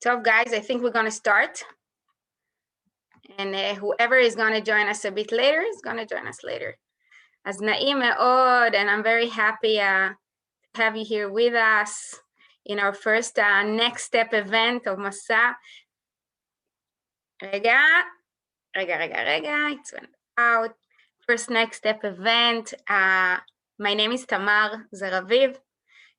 So guys, I think we're going to start. And whoever is going to join us a bit later is going to join us later. As na'im me'od, and I'm very happy to have you here with us in our first next step event of Masa. Rega, it's went out. First next step event. My name is Tamar Zeraviv.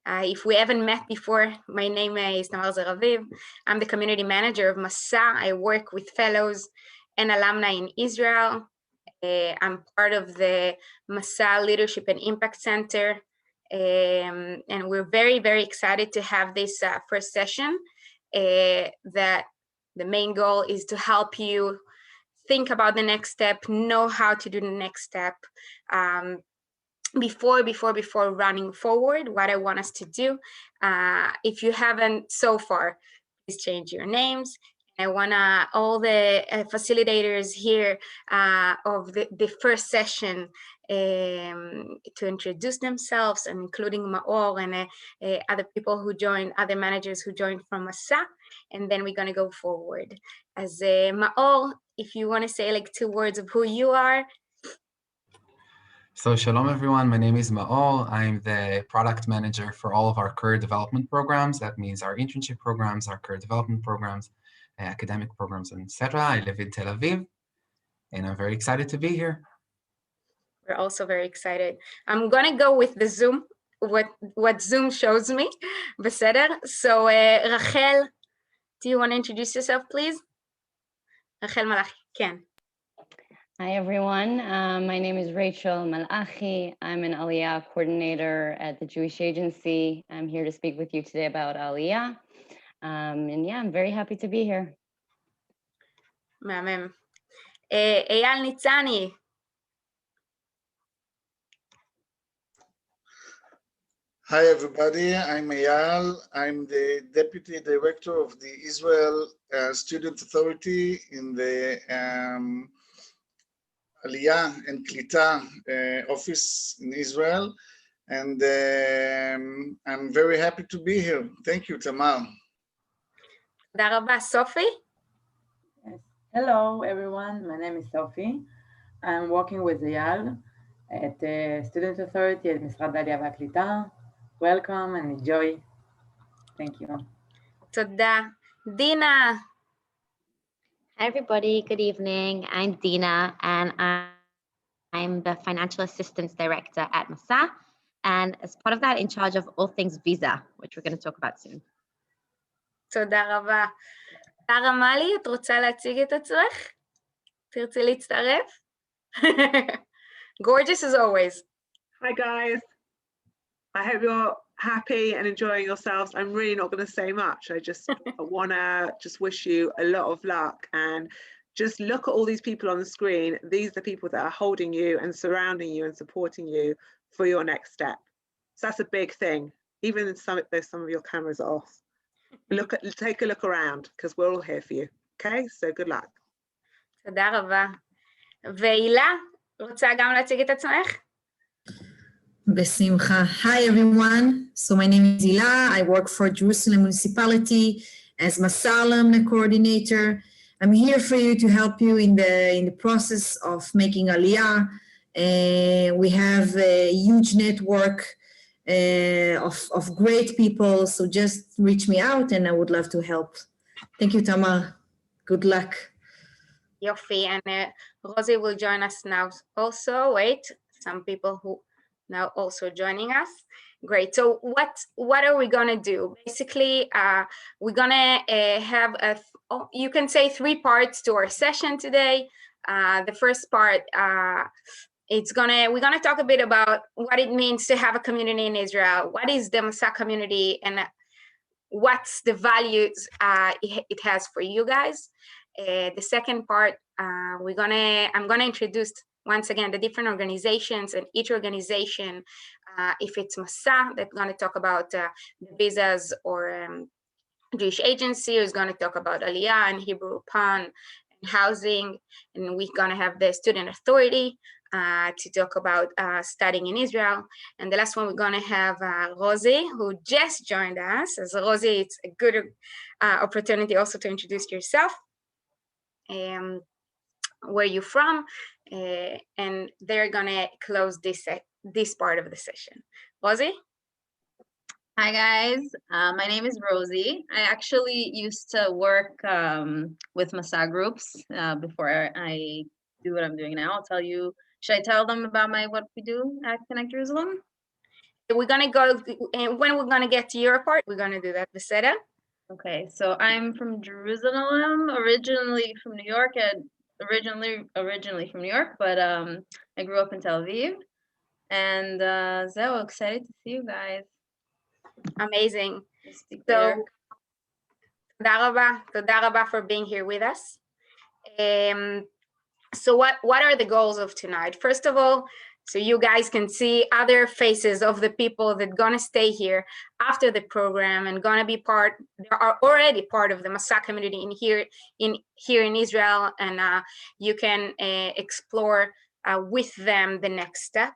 If we haven't met before, my name is Tamar Zeraviv. I'm the community manager of Masa. I work with fellows and alumni in Israel. I'm part of the Masa Leadership and Impact Center. And we're very, very excited to have this first session. That the main goal is to help you think about the next step, know how to do the next step. Before running forward, what I want us to do, if you haven't so far, please change your names. I want all the facilitators here of the first session to introduce themselves, and including Maor and other people who joined, other managers who joined from Masa, and then we're going to go forward. As Maor, if you want to say like 2 words of who you are. So shalom everyone, my name is Maor. I'm the product manager for all of our career development programs. That means our internship programs, our career development programs, academic programs, etc. I live in Tel Aviv, and I'm very excited to be here. We're also very excited. I'm gonna go with the Zoom, what Zoom shows me. בסדר? So Rachel, do you want to introduce yourself, please? Rachel Malachi, Ken. Hi everyone, my name is Rachel Malachi. I'm an alia coordinator at the Jewish Agency. I'm here to speak with you today about alia. And yeah, I'm very happy to be here. מהמם. אייל ניצני. Hi everybody, I'm Eyal. I'm the Deputy Director of the Israel Student Authority in the Aliyah and Klita office in Israel, and I'm very happy to be here. Thank you, Tamar. תודה רבה. Sophie? Yes. Hello everyone, my name is Sophie. I'm working with Eyal at the Student Authority at משרד העלייה והקליטה. Welcome and enjoy. Thank you. תודה. Dina. Hi everybody, good evening. I'm Dina and I'm the Financial Assistance Director at Masa, and as part of that, in charge of all things visa, which we're going to talk about soon. תודה רבה. שרה מלי, את רוצה להציג את עצמך? תרצי להצטרף? Gorgeous as always. Hi guys. I hope you're happy and enjoying yourselves. I'm really not going to say much. I want to just wish you a lot of luck, and just look at all these people on the screen. These are the people that are holding you and surrounding you and supporting you for your next step. So that's a big thing. Even though some of your cameras are off. Take a look around, because we're all here for you. Okay, so good luck. תודה רבה. והילה, רוצה גם להציג את עצמך? בשמחה. Hi everyone. So my name is Hila. I work for Jerusalem Municipality as Masa Alumni Coordinator. I'm here for you to help you in the process of making Aliyah. We have a huge network of great people, so just reach me out and I would love to help. Thank you, Tamar. Good luck. יופי, and Rosie will join us now also. Wait, some people who now also joining us. Great. So what are we gonna do? Basically, we're gonna have you can say 3 parts to our session today. The first part, we're gonna talk a bit about what it means to have a community in Israel. What is the Masa community, and what's the values it has for you guys. The second part, I'm gonna introduce once again the different organizations, and each organization, if it's Masa, that's going to talk about the visas, or Jewish Agency is going to talk about Aliyah and Hebrew Pan and housing, and we're going to have the Student Authority to talk about studying in Israel. And the last one, we're going to have Rosie, who just joined us. As Rosie, it's a good opportunity also to introduce yourself, where you're from, and they're going to close this part of the session. Rosie? Hi guys, my name is Rosie. I actually used to work with Masa groups before I do what I'm doing now. I'll tell you, should I tell them about what we do at Connect Jerusalem? We're gonna go, and when we're gonna get to your part, we're gonna do that, Beseda. Okay, so I'm from Jerusalem, originally from New York, originally from New York, but I grew up in Tel Aviv, and so excited to see you guys. Amazing. So, Toda raba for being here with us. So what are the goals of tonight? First of all, so you guys can see other faces of the people that gonna stay here after the program and gonna be they are already part of the Masa community here in Israel, and you can explore with them the next step.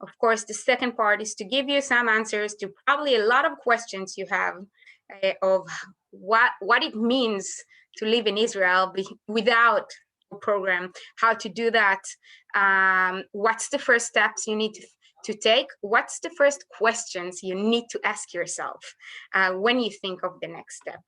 Of course, the second part is to give you some answers to probably a lot of questions you have of what it means to live in Israel without a program, how to do that, what's the first steps you need to take, what's the first questions you need to ask yourself when you think of the next step.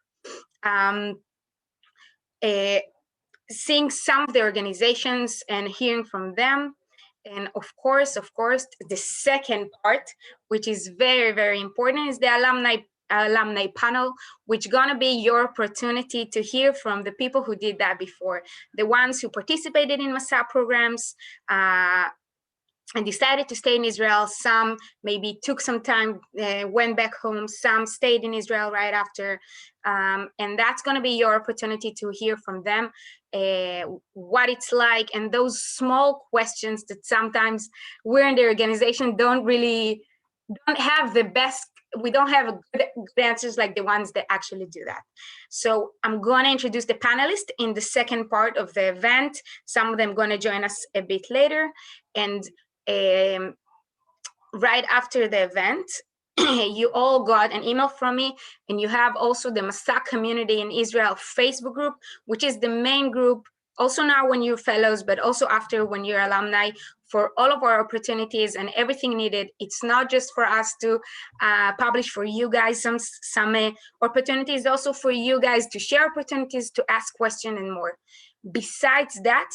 Seeing some of the organizations and hearing from them. And of course, the second part, which is very, very important, is the alumni panel, which gonna be your opportunity to hear from the people who did that before, the ones who participated in Masa programs and decided to stay in Israel. Some maybe took some time, went back home, some stayed in Israel right after. And that's gonna be your opportunity to hear from them, what it's like, and those small questions that sometimes we're in the organization don't have the best, we don't have good answers like the ones that actually do that. So I'm going to introduce the panelists in the second part of the event. Some of them going to join us a bit later. And right after the event, you all got an email from me, and you have also the Masa Community in Israel Facebook group, which is the main group also now when you're fellows, but also after when you're alumni, for all of our opportunities and everything needed. It's not just for us to publish for you guys some opportunities, also for you guys to share opportunities, to ask questions and more. Besides that,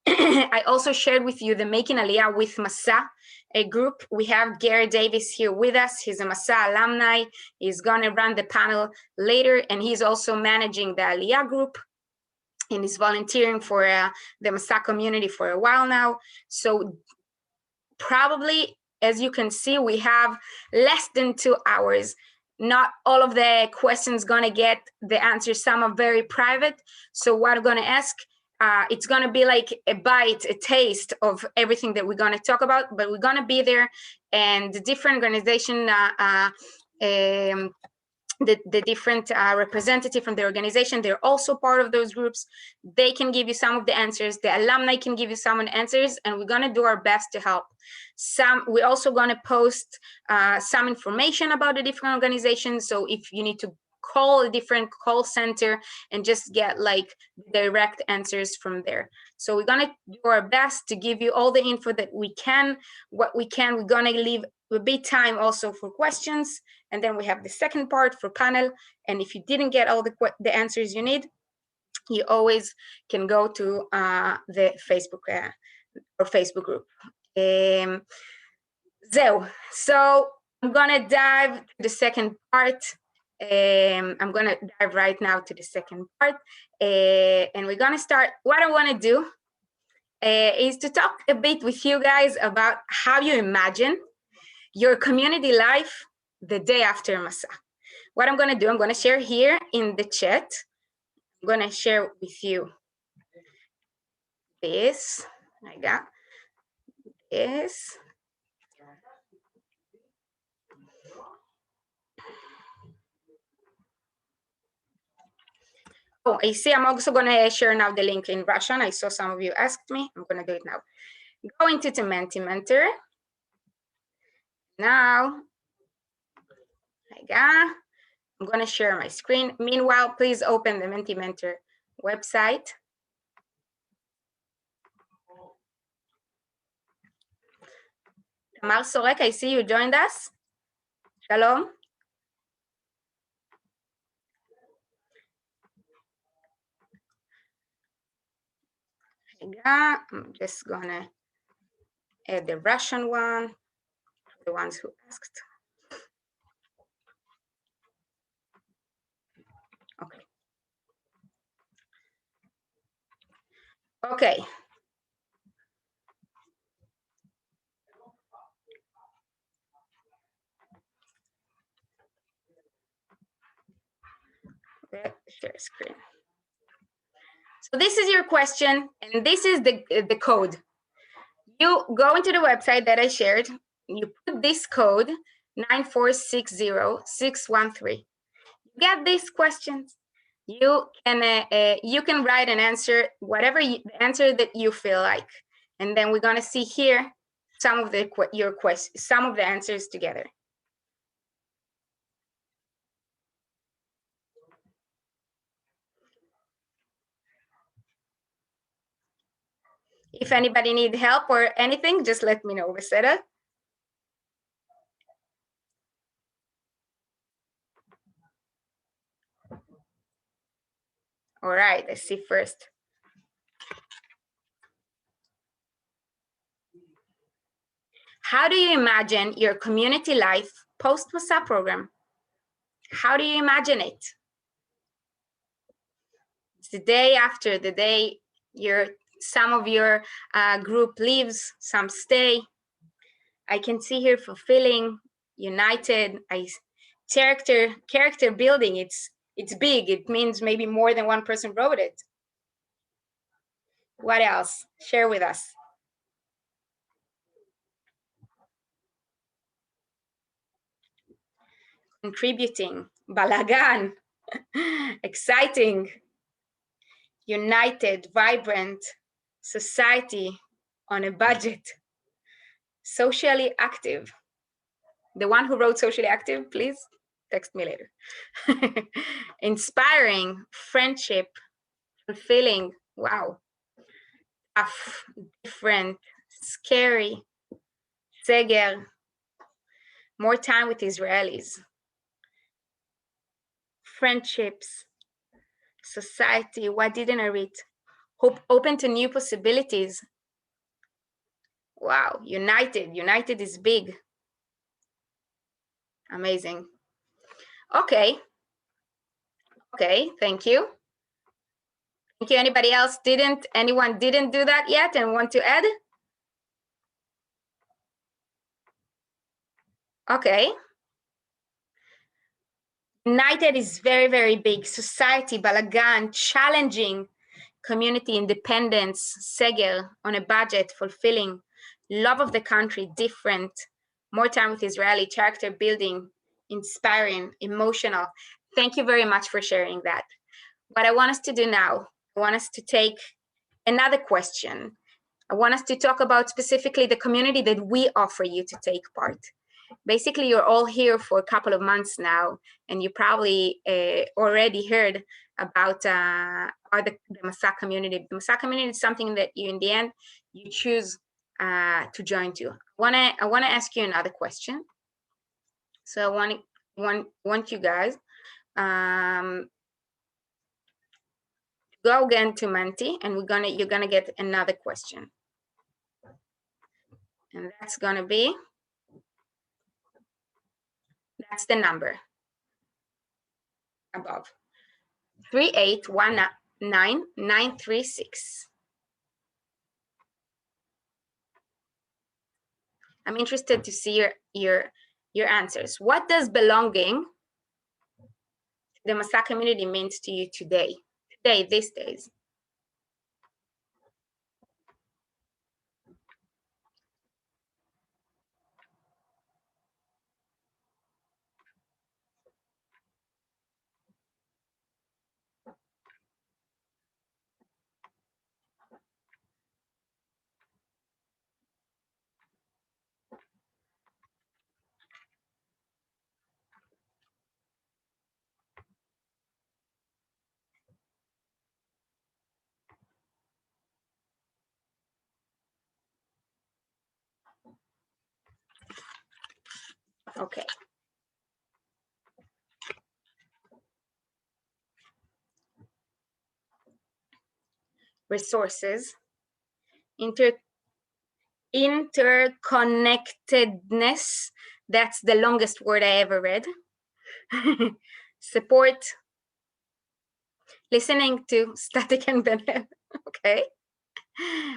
I also shared with you the Making Aliyah with Masa, a group. We have Gary Davis here with us. He's a Masa alumni. He's gonna run the panel later, and he's also managing the Aliyah group, and he's volunteering for the Masa community for a while now. So probably, as you can see, we have less than 2 hours. Not all of the questions gonna get the answers. Some are very private. So what I'm gonna ask, it's gonna be like a bite, a taste of everything that we're gonna talk about, but we're gonna be there, and the different organization, the different representative from the organization, they're also part of those groups. They can give you some of the answers. The alumni can give you some of the answers, and we're gonna do our best to help. We're also gonna post some information about the different organizations. So if you need to call a different call center and just get like direct answers from there. So we're gonna do our best to give you all the info that we can, what we can. We're gonna leave a bit time also for questions. And then we have the second part for panel. And if you didn't get all the answers you need, you always can go to the Facebook group. So I'm gonna dive to the second part. I'm gonna dive right now to the second part. And we're gonna start. What I wanna do is to talk a bit with you guys about how you imagine your community life the day after Masa. What I'm gonna do, I'm gonna share here in the chat. I'm gonna share with you this. I got this. Oh, I see. I'm also gonna share now the link in Russian. I saw some of you asked me. I'm gonna do it now. Go into the Mentimeter. Now, I'm going to share my screen. Meanwhile, please open the Mentimeter website. Tamar Sorek, I see you joined us. Shalom. I'm just gonna add the Russian one, the ones who asked. Okay. Okay. Share screen. So this is your question, and this is the code. You go into the website that I shared, you put this code 9460613. You get these questions. You can write an answer, whatever the answer that you feel like, and then we're gonna see here some of some of the answers together. If anybody need help or anything, just let me know, Beseda. All right, let's see first. How do you imagine your community life post-Masa program? How do you imagine it? It's the day after, the day some of your group leaves, some stay. I can see here fulfilling, united, character building. It's big. It means maybe more than one person wrote it. What else? Share with us. Contributing, balagan, exciting, united, vibrant, society on a budget, socially active. The one who wrote socially active, please text me later. Inspiring, friendship, fulfilling, wow. Tough, different, scary, seger, more time with Israelis, friendships, society, what didn't I read? Hope, open to new possibilities. Wow, united is big. Amazing. Okay, thank you. Thank you. Anybody else anyone didn't do that yet and want to add? Okay. United is very, very big. Society, balagan, challenging, community independence, seger, on a budget, fulfilling, love of the country, different, more time with Israeli, character building, inspiring, emotional. Thank you very much for sharing that. What I want us to do now, I want us to take another question. I want us to talk about specifically the community that we offer you to take part. Basically, you're all here for a couple of months now, and you probably already heard about the Masa community. The Masa community is something that you, in the end, you choose to join to. I wanna ask you another question. So I want you guys go again to Menti, and you're gonna get another question, and that's gonna be. That's the number above. 3819936. I'm interested to see your answers. What does belonging to the Masa community means to you today? These days. Okay. Resources, interconnectedness, that's the longest word I ever read. Support, listening to static and benefit. Okay.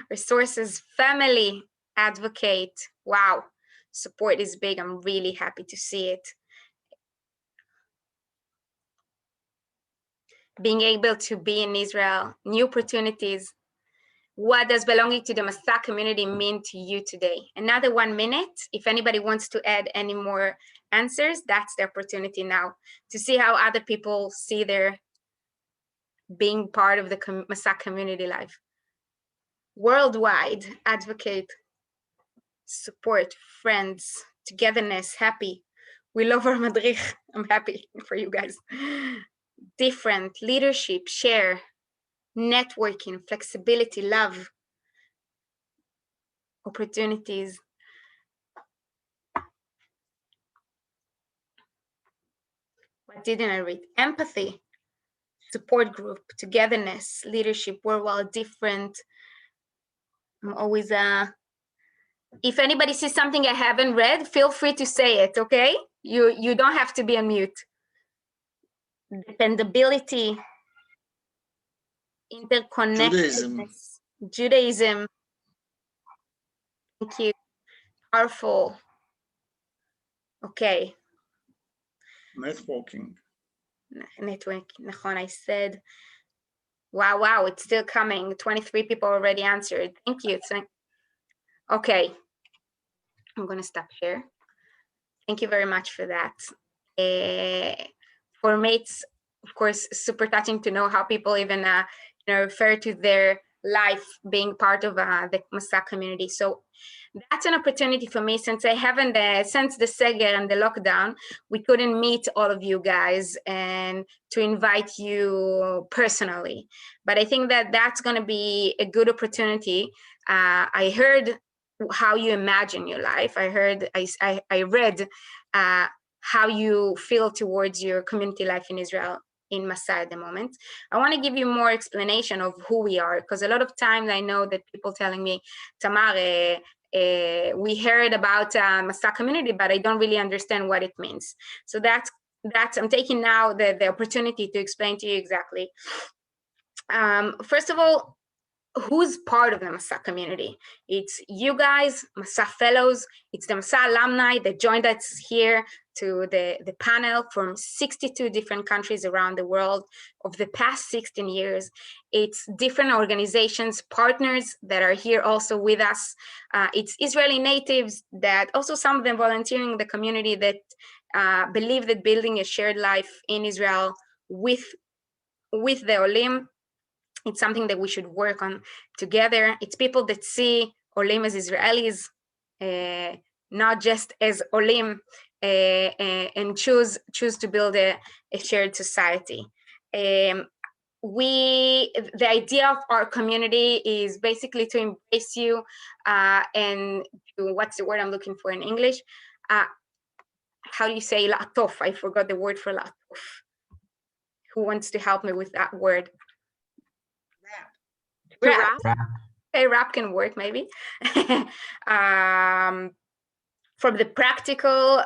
Resources, family, advocate. Wow, support is big. I'm really happy to see it. Being able to be in Israel, new opportunities. What does belonging to the Masa community mean to you today? Another 1 minute. If anybody wants to add any more answers, that's the opportunity now to see how other people see their being part of the Masa community life. Worldwide, advocate, support, friends, togetherness, happy. We love our madrich. I'm happy for you guys. Different, leadership, share, networking, flexibility, love, opportunities. What didn't I read? Empathy, support group, togetherness, leadership. We're all different. I'm always if anybody sees something I haven't read, feel free to say it, okay? You don't have to be on mute. Dependability, interconnectedness, Judaism. Thank you. Powerful. Okay. Networking. Networking, I said. Wow, it's still coming. 23 people already answered. Thank you. Okay. I'm going to stop here. Thank you very much for that. For me, it's, of course, super touching to know how people even refer to their life being part of the Masa community. So that's an opportunity for me, since I haven't, since the Seger and the lockdown, we couldn't meet all of you guys and to invite you personally. But I think that that's going to be a good opportunity. I heard how you imagine your life. I read how you feel towards your community life in Israel in Masa at the moment. I want to give you more explanation of who we are, because a lot of times I know that people telling me, Tamar, we heard about Masa community, but I don't really understand what it means. So that's I'm taking now the opportunity to explain to you exactly. First of all, who's part of the Masa community? It's you guys, Masa fellows. It's the Masa alumni that joined us here to the panel from 62 different countries around the world of the past 16 years. It's different organizations, partners that are here also with us. It's Israeli natives that also, some of them volunteering in the community, that believe that building a shared life in Israel with the Olim, it's something that we should work on together. It's people that see Olim as Israelis, not just as Olim, and choose to build a shared society. The idea of our community is basically to embrace you and to, what's the word I'm looking for in English? How do you say la'atof? I forgot the word for la'atof. Who wants to help me with that word? Rap. Okay, rap can work maybe. From the practical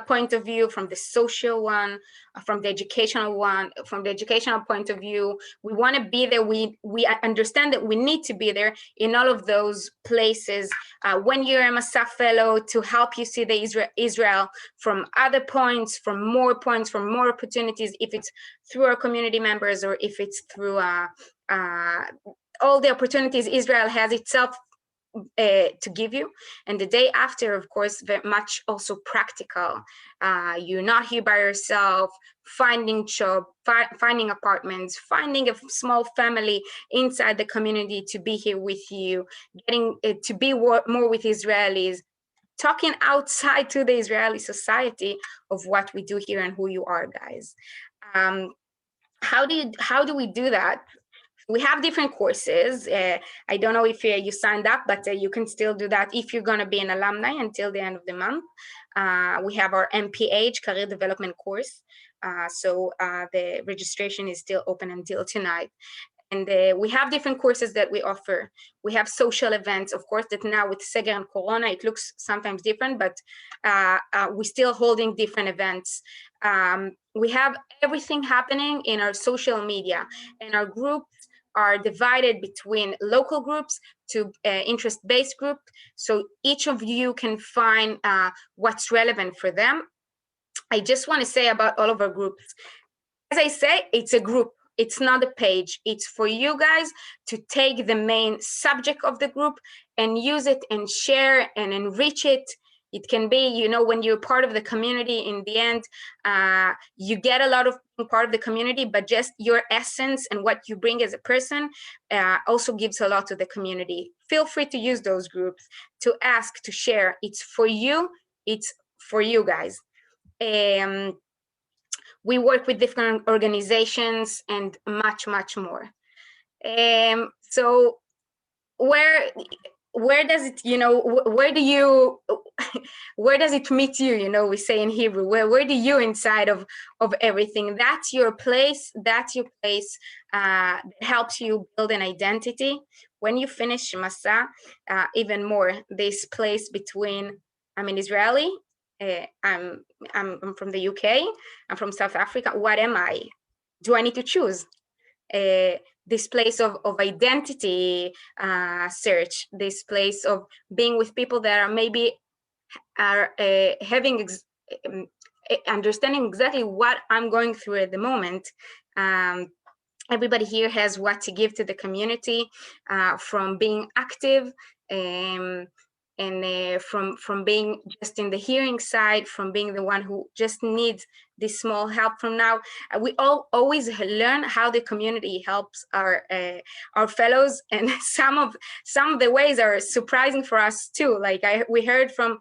point of view, from the social one, from the educational one, from the educational point of view, we want to be there. We understand that we need to be there in all of those places. When you're a Masa fellow, to help you see the Israel from other points, from more opportunities, if it's through our community members or if it's through all the opportunities Israel has itself to give you. And the day after, of course, very much also practical. You're not here by yourself, finding job, finding apartments, finding a small family inside the community to be here with you, getting to be more with Israelis, talking outside to the Israeli society of what we do here and who you are, guys. How do we do that? we have different courses. I don't know if you signed up, but you can still do that if you're going to be an alumni until the end of the month. We have our MPH, Career Development course. So the registration is still open until tonight. And we have different courses that we offer. We have social events, of course, that now with Seger and Corona, it looks sometimes different, but we're still holding different events. We have everything happening in our social media, and our groups are divided between local groups to interest-based group. So each of you can find what's relevant for them. I just want to say about all of our groups, as I say, it's a group. It's not a page. It's for you guys to take the main subject of the group and use it and share and enrich it. It can be, you know, when you're part of the community, in the end, you get a lot of being part of the community, but just your essence and what you bring as a person also gives a lot to the community. Feel free to use those groups, to ask, to share. It's for you. It's for you guys. We work with different organizations and much, much more. So where does it, you know, where do you, where does it meet you? You know, we say in Hebrew, where do you inside of everything? That's your place. That's your place that helps you build an identity. When you finish Masa, even more, this place between, I'm an Israeli, I'm from the UK, I'm from South Africa. What am I? Do I need to choose? This place of identity search, this place of being with people that are maybe having understanding exactly what I'm going through at the moment. Everybody here has what to give to the community, from being active and from being just in the hearing side, from being the one who just needs this small help from now. We all always learn how the community helps our fellows, and some of the ways are surprising for us too. Like we heard from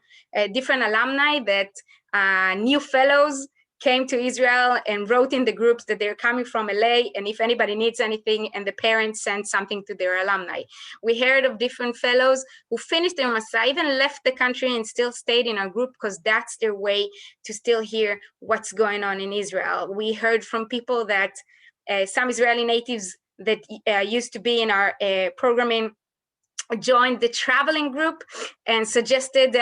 different alumni that new fellows came to Israel and wrote in the groups that they're coming from LA, and if anybody needs anything, and the parents sent something to their alumni. We heard of different fellows who finished their Masa, even left the country and still stayed in our group because that's their way to still hear what's going on in Israel. We heard from people that some Israeli natives that used to be in our programming joined the traveling group and suggested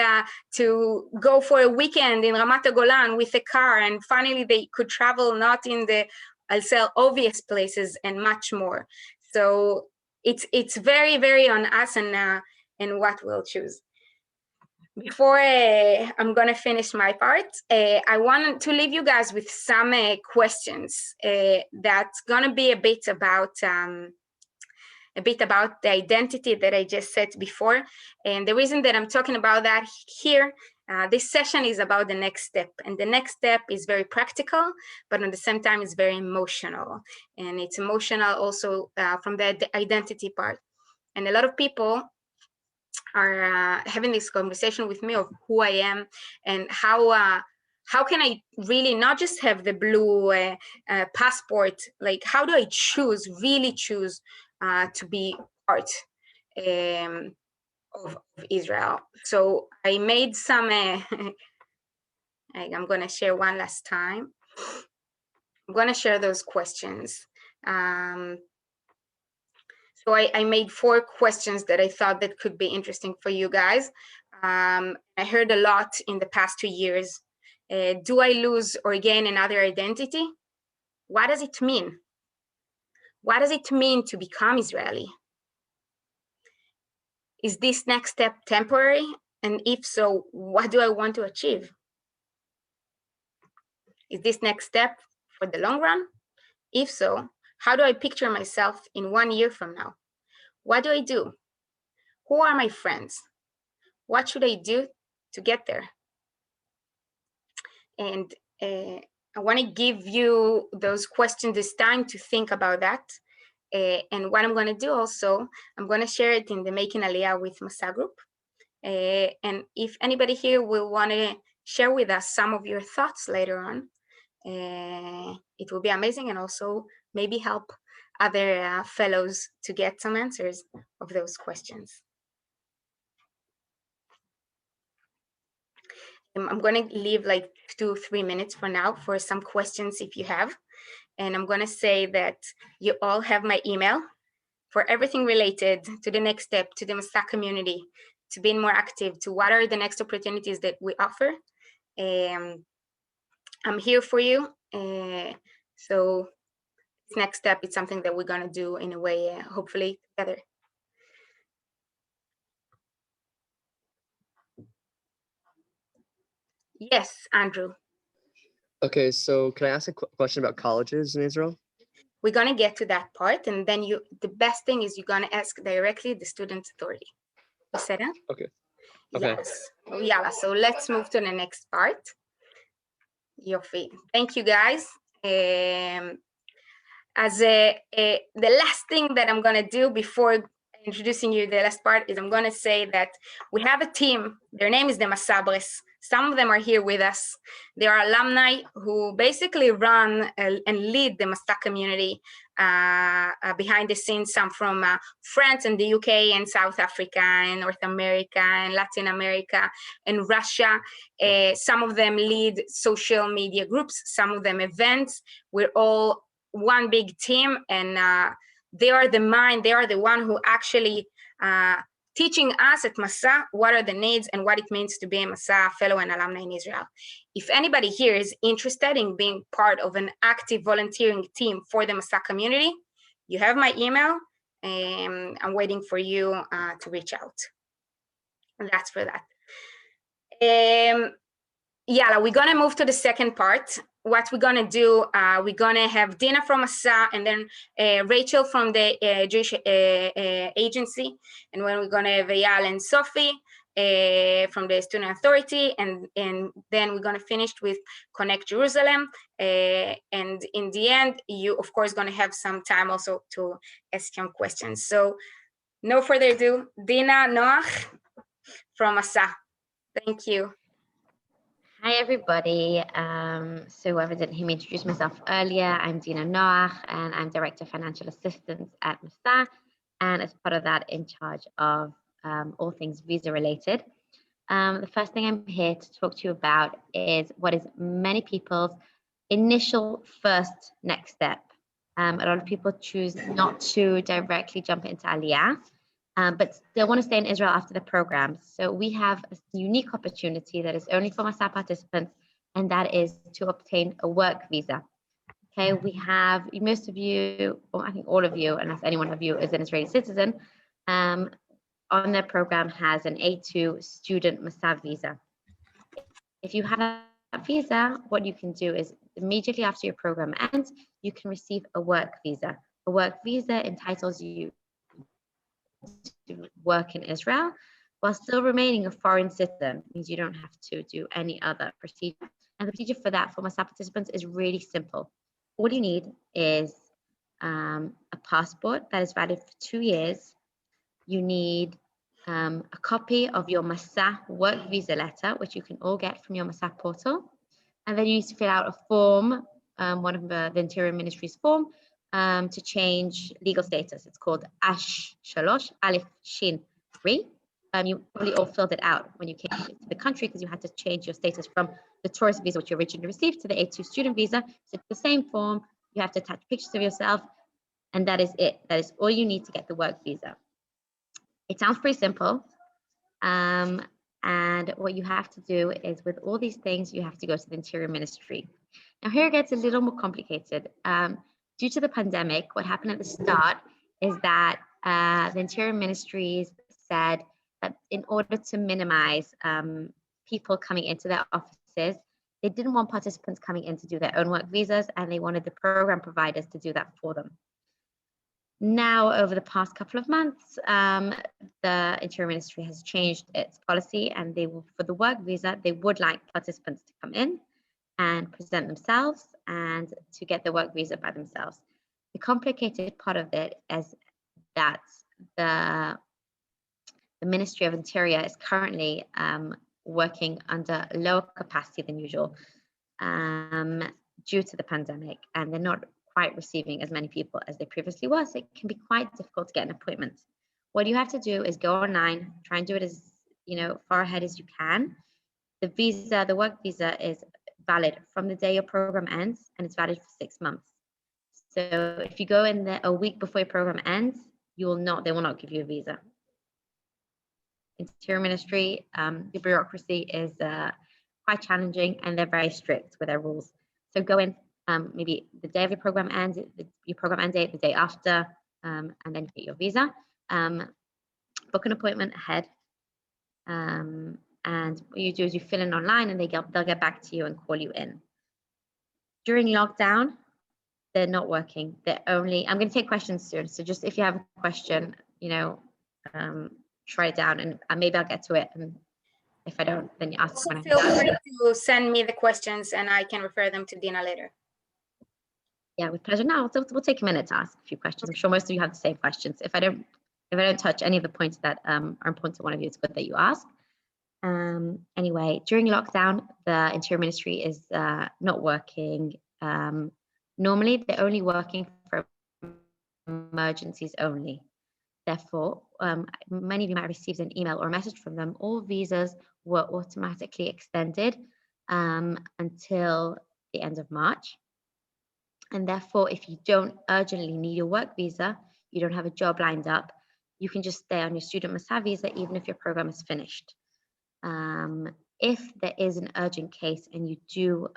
to go for a weekend in Ramat HaGolan with a car, and finally they could travel not in the, I'll say, obvious places, and much more. So it's very, very on us and what we'll choose. Before I'm gonna finish my part, I wanted to leave you guys with some questions that's gonna be a bit about the identity that I just said before. And the reason that I'm talking about that here, this session is about the next step. And the next step is very practical, but at the same time, it's very emotional. And it's emotional also from the identity part. And a lot of people are having this conversation with me of who I am and how can I really not just have the blue passport, like how do I really choose to be part of Israel. So I made some, I'm gonna share one last time. I'm gonna share those questions. So I made 4 questions that I thought that could be interesting for you guys. I heard a lot in the past 2 years. Do I lose or gain another identity? What does it mean? What does it mean to become Israeli? Is this next step temporary? And if so, what do I want to achieve? Is this next step for the long run? If so, how do I picture myself in 1 year from now? What do I do? Who are my friends? What should I do to get there? And I want to give you those questions this time to think about that. And what I'm going to do also, I'm going to share it in the Making Aliyah with Masa group. And if anybody here will want to share with us some of your thoughts later on, it will be amazing, and also maybe help other fellows to get some answers of those questions. I'm going to leave like 2-3 minutes for now for some questions if you have. And I'm going to say that you all have my email for everything related to the next step, to the Masa community, to being more active, to what are the next opportunities that we offer. I'm here for you. So this next step is something that we're going to do in a way, hopefully together. Yes, Andrew. Okay, so can I ask a question about colleges in Israel? We're going to get to that part, and then the best thing is you're going to ask directly the student authority. Okay. Okay. Yes. Yalla, so let's move to the next part. Yofi. Thank you, guys. As the last thing that I'm going to do before introducing you the last part is I'm going to say that we have a team. Their name is the Masabres. Some of them are here with us. They are alumni who basically run and lead the Masa community behind the scenes, some from France and the UK and South Africa and North America and Latin America and Russia. Some of them lead social media groups, some of them events. We're all one big team, and they are the mind, they are the one who actually teaching us at Masa what are the needs and what it means to be a Masa fellow and alumni in Israel. If anybody here is interested in being part of an active volunteering team for the Masa community, you have my email, and I'm waiting for you to reach out. And that's for that. Yeah, we're gonna move to the second part. What we're gonna do, we're gonna have Dina from Masa and then Rachel from the Jewish agency, and when we're gonna have Eyal and Sophie from the Student Authority, and then we're gonna finish with Connect Jerusalem, and in the end, you of course gonna have some time also to ask some questions. So no further ado, Dina Noach from Masa. Thank you. Hi, everybody. So whoever didn't hear me introduce myself earlier, I'm Dina Noach, and I'm Director of Financial Assistance at Masa, and as part of that, in charge of all things visa related. The first thing I'm here to talk to you about is what is many people's initial first next step. A lot of people choose not to directly jump into Aliyah, but still want to stay in Israel after the program. So we have a unique opportunity that is only for Masa participants, and that is to obtain a work visa. Okay, we have most of you, or I think all of you, unless any one of you is an Israeli citizen, on their program has an A2 student Masa visa. If you have that visa, what you can do is immediately after your program ends, you can receive a work visa. A work visa entitles you to work in Israel while still remaining a foreign citizen. It means you don't have to do any other procedure. And the procedure for that for Masa participants is really simple. All you need is a passport that is valid for 2 years. You need a copy of your Masa work visa letter, which you can all get from your Masa portal. And then you need to fill out a form, one of the Interior Ministry's form, to change legal status. It's called Ash Shalosh Alif Shin Ri. You probably all filled it out when you came to the country because you had to change your status from the tourist visa, which you originally received, to the A2 student visa. So it's the same form. You have to attach pictures of yourself, and that is it. That is all you need to get the work visa. It sounds pretty simple. And what you have to do is with all these things, you have to go to the Interior Ministry. Now here it gets a little more complicated. Due to the pandemic, what happened at the start is that the Interior Ministries said that in order to minimize people coming into their offices, they didn't want participants coming in to do their own work visas, and they wanted the program providers to do that for them. Now, over the past couple of months, the Interior Ministry has changed its policy, and they will, for the work visa, they would like participants to come in and present themselves and to get the work visa by themselves. The complicated part of it is that the Ministry of Interior is currently working under lower capacity than usual due to the pandemic, and they're not quite receiving as many people as they previously were, so it can be quite difficult to get an appointment. What you have to do is go online, try and do it as far ahead as you can. The visa, the work visa, is valid from the day your program ends, and it's valid for 6 months. So if you go in there a week before your program ends, they will not give you a visa. Interior Ministry, the bureaucracy is quite challenging, and they're very strict with their rules. So go in maybe the day of your program ends, your program end date, the day after, and then you get your visa. Book an appointment ahead, and what you do is you fill in online, and they'll get back to you and call you in. During lockdown, they're not working. They're only. I'm going to take questions soon, so just if you have a question, write it down, and maybe I'll get to it. And if I don't, then you ask. Also, feel free to send me the questions, and I can refer them to Dina later. Yeah, with pleasure. Now we'll take a minute to ask a few questions. I'm sure most of you have the same questions. If I don't touch any of the points that are important to one of you, it's good that you ask. Anyway, during lockdown, the Interior Ministry is not working. Normally, they're only working for emergencies only. Therefore, many of you might have received an email or a message from them. All visas were automatically extended until the end of March. And therefore, if you don't urgently need your work visa, you don't have a job lined up, you can just stay on your student Masa visa even if your program is finished. If there is an urgent case and you do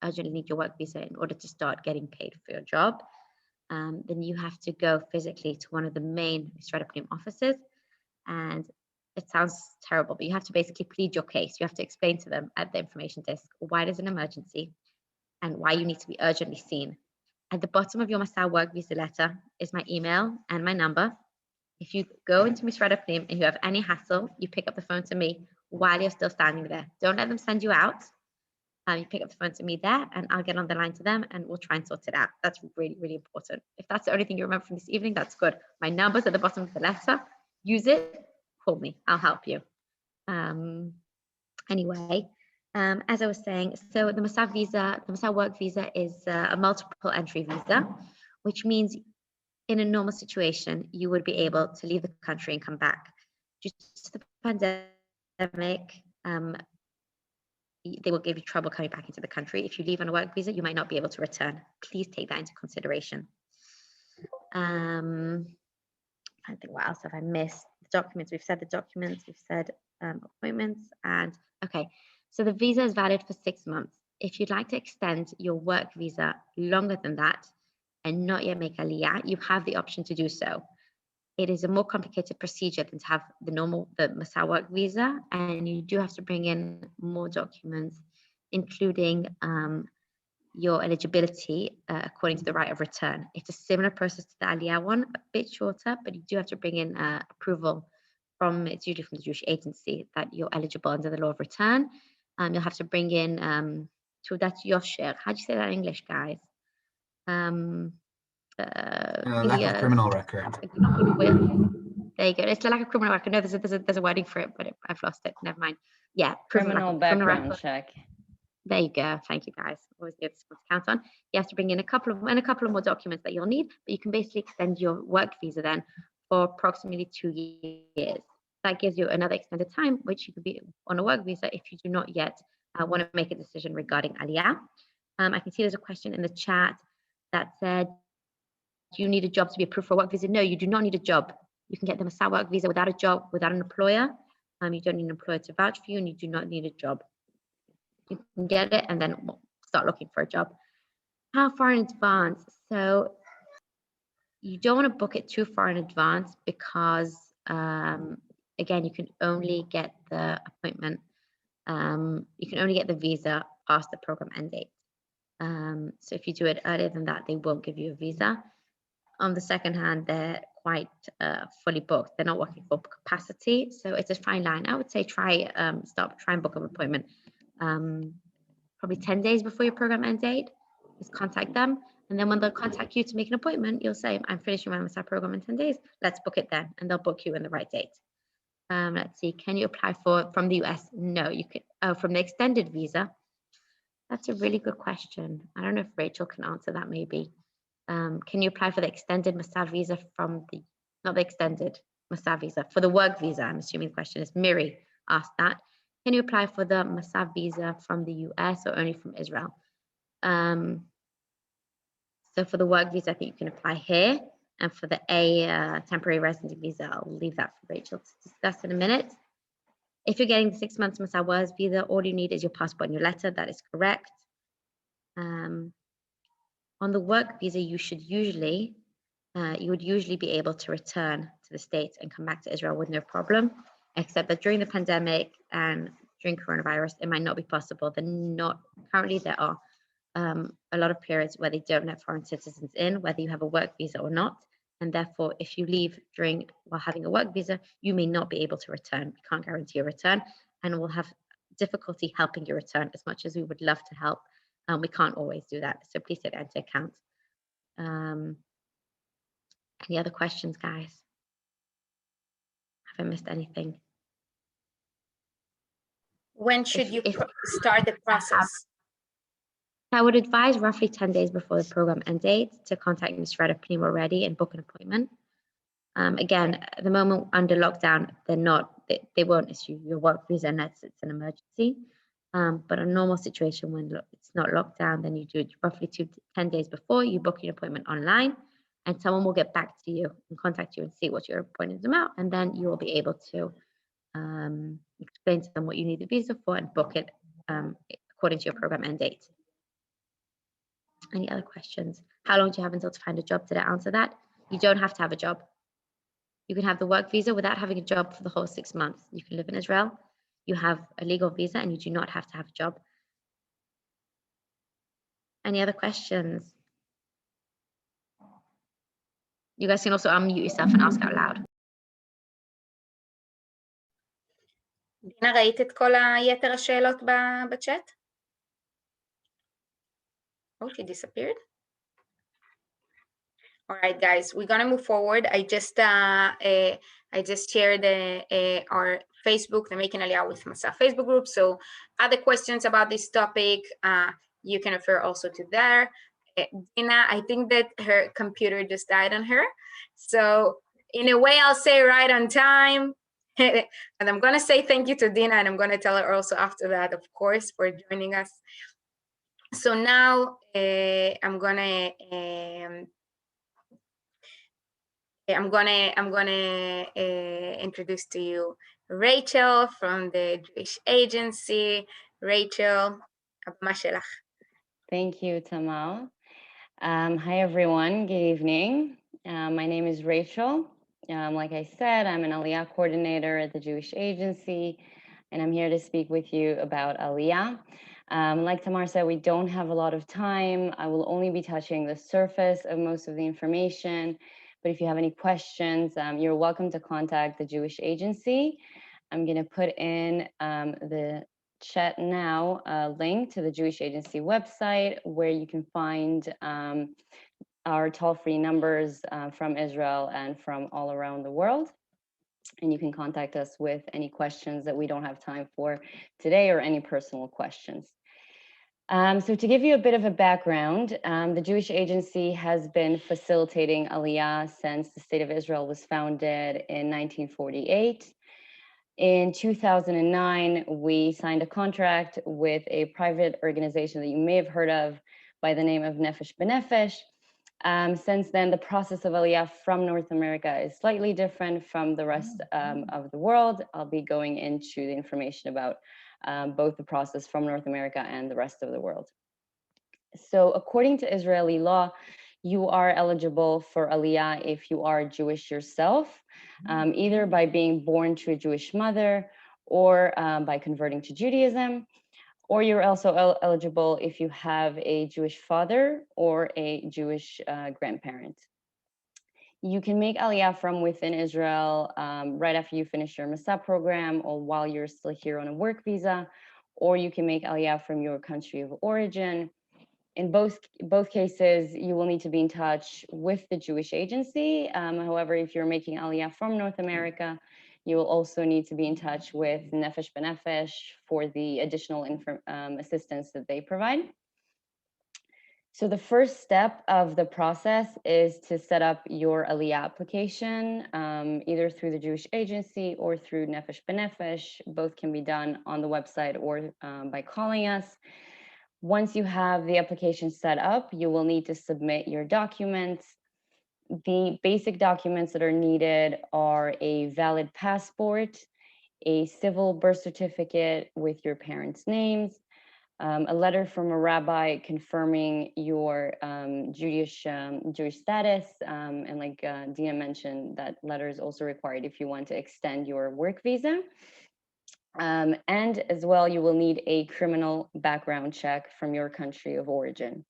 urgently need your work visa in order to start getting paid for your job, then you have to go physically to one of the main Misrad Apnim offices. And it sounds terrible, but you have to basically plead your case. You have to explain to them at the information desk why there's an emergency and why you need to be urgently seen. At the bottom of your Masa work visa letter is my email and my number. If you go into Misrad Apnim and you have any hassle, you pick up the phone to me while you're still standing there. Don't let them send you out. You pick up the phone to me there, and I'll get on the line to them, and we'll try and sort it out. That's really, really important. If that's the only thing you remember from this evening, that's good. My number's at the bottom of the letter. Use it. Call me. I'll help you. Anyway, as I was saying, so the Masa visa, the Masa work visa, is a multiple entry visa, which means in a normal situation, you would be able to leave the country and come back. Due to the pandemic, they will give you trouble coming back into the country. If you leave on a work visa, you might not be able to return. Please take that into consideration. I think, what else have I missed? The documents, we've said the documents, we've said appointments, and okay. So the visa is valid for 6 months. If you'd like to extend your work visa longer than that and not yet make aliyah, you have the option to do so. It is a more complicated procedure than to have the Masa work visa, and you do have to bring in more documents, including your eligibility according to the right of return. It's a similar process to the aliyah one, a bit shorter, but you do have to bring in approval it's usually from the Jewish agency that you're eligible under the law of return. You'll have to bring in Tudat Yosher. How do you say that in English, guys? Lack of criminal record. There you go. It's like a criminal record. No, there's a wording for it, but I've lost it. Never mind. Yeah, criminal background check. There you go. Thank you, guys. Always good to count on. You have to bring in a couple of more documents that you'll need, but you can basically extend your work visa then for approximately 2 years. That gives you another extended time, which you could be on a work visa if you do not yet want to make a decision regarding aliyah. I can see there's a question in the chat that said, do you need a job to be approved for a work visa? No, you do not need a job. You can get the Masa work visa without a job, without an employer. You don't need an employer to vouch for you, and you do not need a job. You can get it and then start looking for a job. How far in advance? So you don't want to book it too far in advance because, again, you can only get the appointment. You can only get the visa past the program end date. So if you do it earlier than that, they won't give you a visa. On the second hand, they're quite fully booked. They're not working full capacity, so it's a fine line. I would say try and book an appointment probably 10 days before your program end date. Just contact them, and then when they'll contact you to make an appointment, you'll say, I'm finishing my Masa program in 10 days. Let's book it then, and they'll book you in the right date. Let's see, can you apply from the US? No, you can. From the extended visa? That's a really good question. I don't know if Rachel can answer that maybe. Can you apply for the extended Masa visa from the, not the extended Masa visa, for the work visa? I'm assuming the question is Miri asked that. Can you apply for the Masa visa from the US or only from Israel? So for the work visa, I think you can apply here. And for the temporary resident visa, I'll leave that for Rachel to discuss in a minute. If you're getting the 6 months Masa work visa, all you need is your passport and your letter. That is correct. On the work visa, you would usually be able to return to the States and come back to Israel with no problem, except that during the pandemic and during coronavirus, it might not be possible. Currently there are a lot of periods where they don't let foreign citizens in, whether you have a work visa or not. And therefore, if you leave while having a work visa, you may not be able to return. We can't guarantee a return, and we'll have difficulty helping you return as much as we would love to help. We can't always do that. So please take that into account. Any other questions, guys? Have I missed anything? When should you start the process? I would advise roughly 10 days before the program end date to contact Ms. Reda when we're ready and book an appointment. Again, at the moment under lockdown, they won't issue your work visa unless it's an emergency. But a normal situation when it's not locked down, then you do it roughly 10 days before, you book your appointment online, and someone will get back to you and contact you and see what your appointment is about, and then you will be able to explain to them what you need the visa for and book it according to your program end date. Any other questions? How long do you have until to find a job? Did I answer that? You don't have to have a job. You can have the work visa without having a job for the whole 6 months. You can live in Israel. You have a legal visa and you do not have to have a job. Any other questions? You guys can also unmute yourself and ask out loud. דינה, ראית את כל היתר השאלות בצ'אט? Oh, she disappeared. All right, guys, we're gonna move forward. I just shared our Facebook, the Making Aliyah with Masa Facebook group. So other questions about this topic, you can refer also to there. Dina, I think that her computer just died on her. So in a way, I'll say right on time. And I'm gonna say thank you to Dina, and I'm gonna tell her also after that, of course, for joining us. So now I'm gonna introduce to you Rachel from the Jewish Agency. Rachel, הבמה שלך. Thank you, Tamal. Hi, everyone. Good evening. My name is Rachel. Like I said, I'm an Aliyah coordinator at the Jewish Agency, and I'm here to speak with you about Aliyah. Like Tamar said, we don't have a lot of time. I will only be touching the surface of most of the information, but if you have any questions, you're welcome to contact the Jewish Agency. I'm going to put in the chat now a link to the Jewish Agency website where you can find our toll-free numbers from Israel and from all around the world. And you can contact us with any questions that we don't have time for today or any personal questions. So to give you a bit of a background, the Jewish Agency has been facilitating Aliyah since the State of Israel was founded in 1948. In 2009, we signed a contract with a private organization that you may have heard of by the name of Nefesh B'Nefesh. Since then, the process of Aliyah from North America is slightly different from the rest of the world. I'll be going into the information about both the process from North America and the rest of the world. So according to Israeli law, you are eligible for Aliyah if you are Jewish yourself, either by being born to a Jewish mother or by converting to Judaism, or you're also eligible if you have a Jewish father or a Jewish grandparent. You can make Aliyah from within Israel right after you finish your Masa program or while you're still here on a work visa, or you can make Aliyah from your country of origin. In both cases, you will need to be in touch with the Jewish Agency. However, if you're making Aliyah from North America, you will also need to be in touch with Nefesh B'Nefesh for the additional assistance that they provide. So the first step of the process is to set up your alia application, either through the Jewish Agency or through Nefesh B'Nefesh. Both can be done on the website or by calling us. Once you have the application set up, you will need to submit your documents. The basic documents that are needed are a valid passport, a civil birth certificate with your parents' names, a letter from a rabbi confirming your Jewish status, and like Dina mentioned, that letter is also required if you want to extend your work visa. And as well, you will need a criminal background check from your country of origin.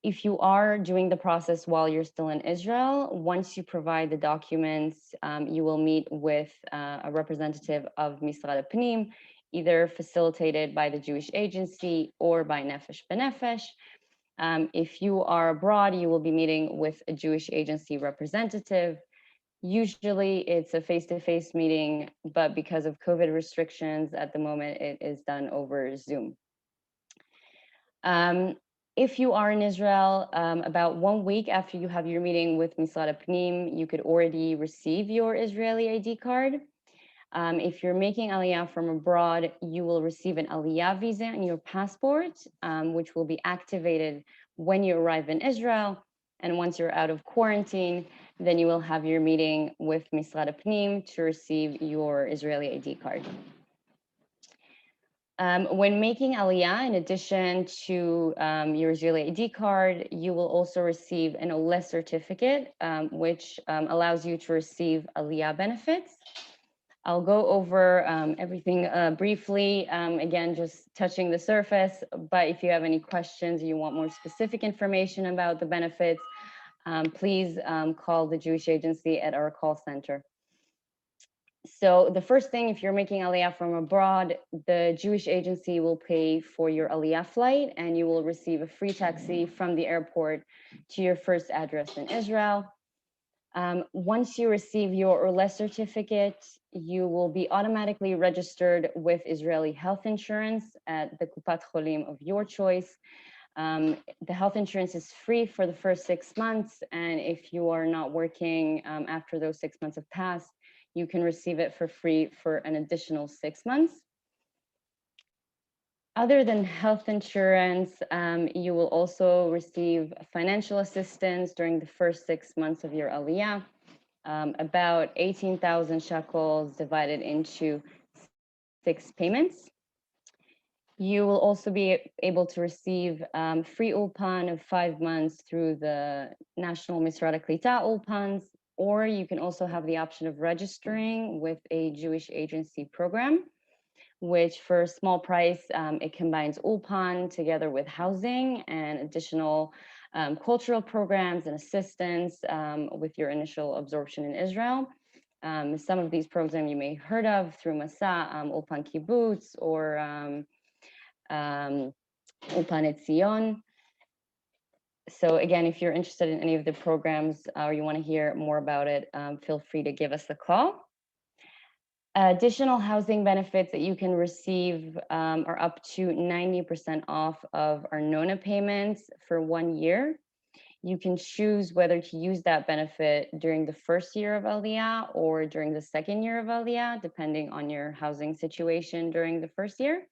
If you are doing the process while you're still in Israel, once you provide the documents, you will meet with a representative of Misrad Pnim, either facilitated by the Jewish Agency or by Nefesh B'Nefesh. If you are abroad, you will be meeting with a Jewish Agency representative. Usually it's a face-to-face meeting, but because of COVID restrictions at the moment, it is done over Zoom. If you are in Israel, about 1 week after you have your meeting with Misrad Pnim, you could already receive your Israeli ID card. If you're making aliyah from abroad, you will receive an aliyah visa in your passport, which will be activated when you arrive in Israel. And once you're out of quarantine, then you will have your meeting with Misrad Pnim to receive your Israeli ID card. When making aliyah, in addition to your Israeli ID card, you will also receive an alia certificate, which allows you to receive aliyah benefits. I'll go over everything briefly, again, just touching the surface, but if you have any questions, or you want more specific information about the benefits, please call the Jewish Agency at our call center. So the first thing, if you're making aliyah from abroad, the Jewish Agency will pay for your aliyah flight, and you will receive a free taxi from the airport to your first address in Israel. Once you receive your alia certificate, you will be automatically registered with Israeli health insurance at the Kupat Cholim of your choice. The health insurance is free for the first 6 months, and if you are not working after those 6 months have passed, you can receive it for free for an additional 6 months. Other than health insurance, you will also receive financial assistance during the first 6 months of your aliyah, about 18,000 shekels divided into 6 payments. You will also be able to receive free ulpan of 5 months through the National Misrad Klita ulpans, or you can also have the option of registering with a Jewish Agency program, which for a small price, it combines ulpan together with housing and additional cultural programs and assistance with your initial absorption in Israel. Some of these programs you may have heard of through Masa, Ulpan Kibbutz, or Ulpan Etzion. So again, if you're interested in any of the programs or you want to hear more about it, feel free to give us a call. Additional housing benefits that you can receive are up to 90% off of our Nona payments for 1 year. You can choose whether to use that benefit during the first year of aliyah or during the second year of aliyah, depending on your housing situation during the first year.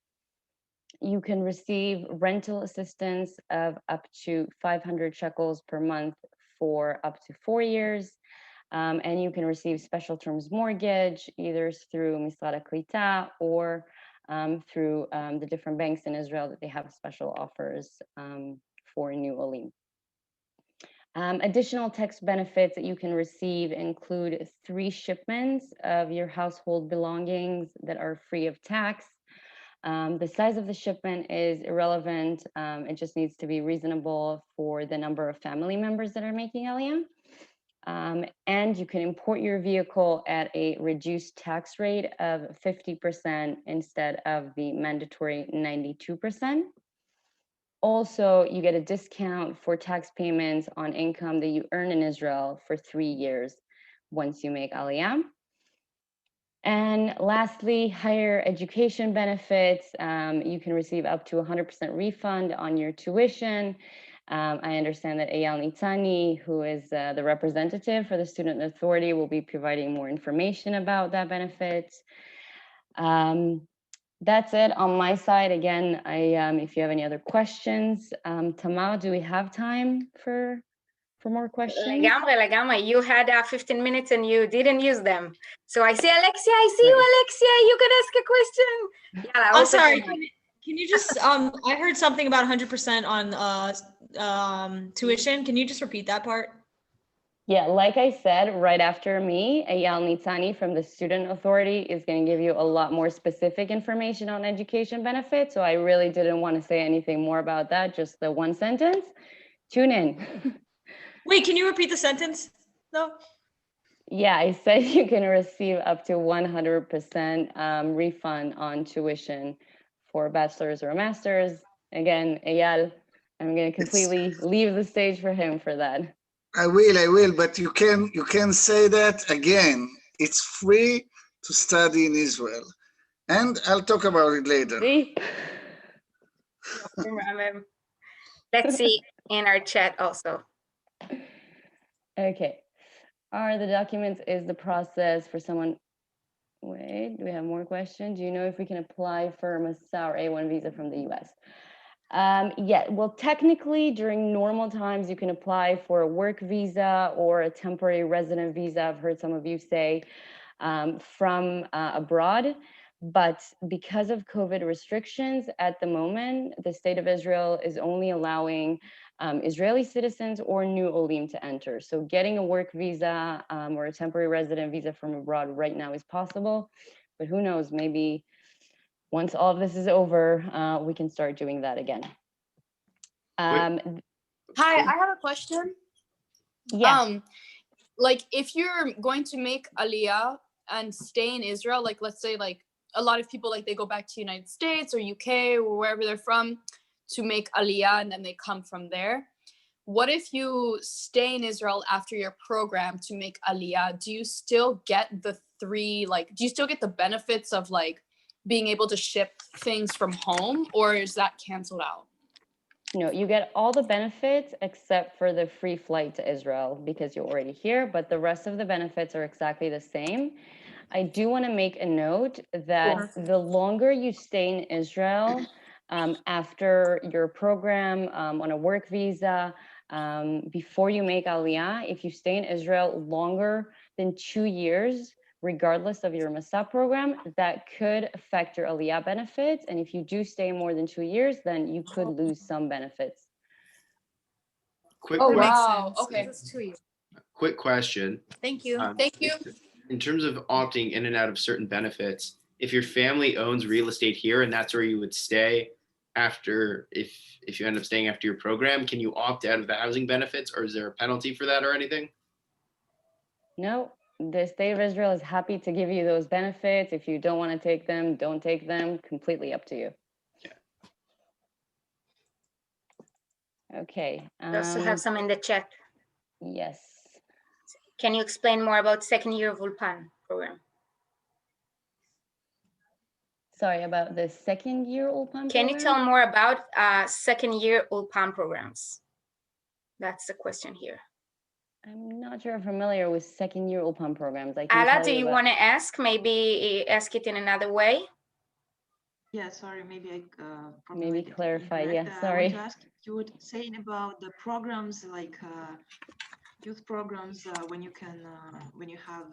You can receive rental assistance of up to 500 shekels per month for up to 4 years. And you can receive special terms mortgage either through Misrad Klita or through the different banks in Israel that they have special offers for new olim. Additional tax benefits that you can receive include 3 shipments of your household belongings that are free of tax. The size of the shipment is irrelevant. It just needs to be reasonable for the number of family members that are making aliyah. And you can import your vehicle at a reduced tax rate of 50% instead of the mandatory 92%. Also, you get a discount for tax payments on income that you earn in Israel for 3 years once you make aliyah. And lastly, higher education benefits. You can receive up to 100% refund on your tuition. I understand that Eyal Nitani, who is the representative for the Student Authority, will be providing more information about that benefit. That's it on my side. Again, if you have any other questions, Tamar, do we have time for more questions? לגמרי. You had 15 minutes and you didn't use them. So I see Alexia, I see you, Alexia. You can ask a question. I'm sorry. Can you just, I heard something about 100% on tuition. Can you just repeat that part? Yeah, like I said, right after me, Eyal Nitani from the Student Authority is going to give you a lot more specific information on education benefits. So I really didn't want to say anything more about that, just the one sentence. Tune in. Wait, can you repeat the sentence though? Yeah, I said you can receive up to 100% refund on tuition for a bachelor's or a master's. Again, Eyal, I'm going to completely leave the stage for him for that. I will, but you can say that again. It's free to study in Israel. And I'll talk about it later. See? Let's see in our chat also. Okay. Are the documents is the process for someone? Wait, do we have more questions? Do you know if we can apply for a Masa or A1 visa from the US? Yeah, well, technically during normal times, you can apply for a work visa or a temporary resident visa. I've heard some of you say from abroad, but because of COVID restrictions at the moment, the state of Israel is only allowing Israeli citizens or new olim to enter. So getting a work visa or a temporary resident visa from abroad right now is possible, but who knows, maybe once all of this is over, we can start doing that again. Hi, I have a question. Yeah. Like if you're going to make aliyah and stay in Israel, like let's say like a lot of people like they go back to United States or UK or wherever they're from to make aliyah and then they come from there. What if you stay in Israel after your program to make aliyah? Do you still get the do you still get the benefits of like being able to ship things from home, or is that canceled out? No, you get all the benefits except for the free flight to Israel because you're already here, but the rest of the benefits are exactly the same. I do want to make a note that the longer you stay in Israel after your program on a work visa, before you make aliyah, if you stay in Israel longer than 2 years, regardless of your Masa program, that could affect your aliyah benefits. And if you do stay more than 2 years, then you could lose some benefits. Wow. Okay. Quick question. Thank you. Thank you. In terms of opting in and out of certain benefits, if your family owns real estate here and that's where you would stay after, if you end up staying after your program, can you opt out of the housing benefits, or is there a penalty for that or anything? No. The state of Israel is happy to give you those benefits. If you don't want to take them, don't take them. Completely up to you. Okay. We also have some in the chat. Yes. Can you explain more about second year of Ulpan program? Sorry, about the second year Ulpan program? Can you tell more about second year Ulpan programs? That's the question here. I'm not sure I'm familiar with second year Ulpan programs. Ala, do you want to ask? Maybe ask it in another way? Yeah, sorry, maybe I maybe clarify. Yeah, sorry. I want to ask, you were saying about the programs like youth programs when you can when you have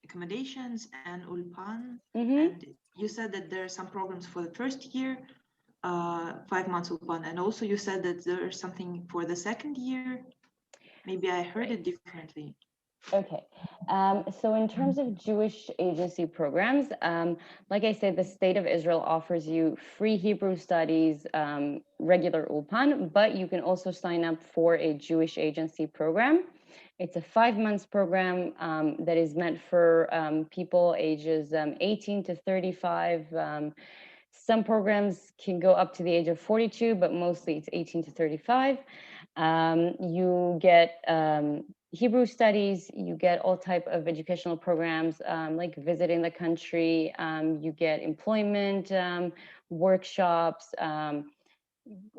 accommodations and Ulpan, and you said that there are some programs for the first year, 5 months Ulpan, and also you said that there's something for the second year. Maybe I heard it differently. Okay, so in terms of Jewish agency programs, like I said, the state of Israel offers you free Hebrew studies, regular Ulpan, but you can also sign up for a Jewish agency program. It's a 5 months program that is meant for people ages 18 to 35. Some programs can go up to the age of 42, but mostly it's 18 to 35. You get Hebrew studies, you get all type of educational programs like visiting the country, you get employment workshops,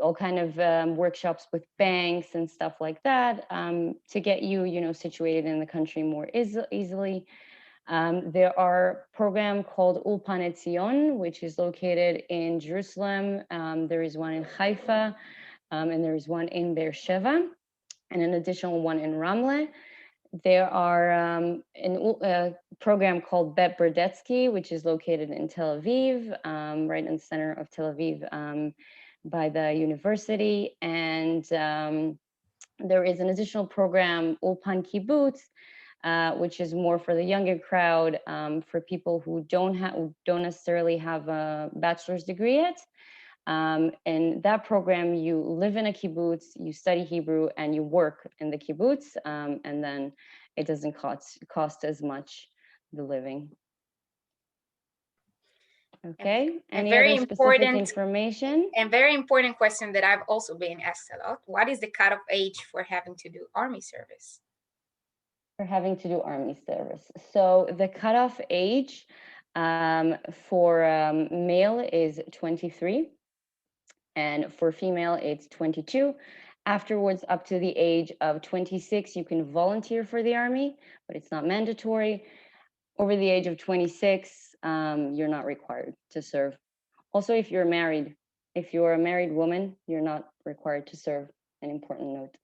all kind of workshops with banks and stuff like that, to get you, situated in the country more easily. There are a program called Ulpan Etzion, which is located in Jerusalem. There is one in Haifa, and there is one in Beersheba, and an additional one in Ramle. There are a program called Bet Berdetsky, which is located in Tel Aviv, right in the center of Tel Aviv, by the university. And there is an additional program, Ulpan Kibbutz, which is more for the younger crowd, for people who don't necessarily have a bachelor's degree yet. In that program, you live in a kibbutz, you study Hebrew, and you work in the kibbutz, and then it doesn't cost as much, the living. Okay, any other specific information? And very important question that I've also been asked a lot. What is the cutoff age for having to do army service? For having to do army service. So the cutoff age for male is 23. And for female, it's 22. Afterwards, up to the age of 26, you can volunteer for the army, but it's not mandatory. Over the age of 26, you're not required to serve. Also, if you're married, if you're a married woman, you're not required to serve. An important note.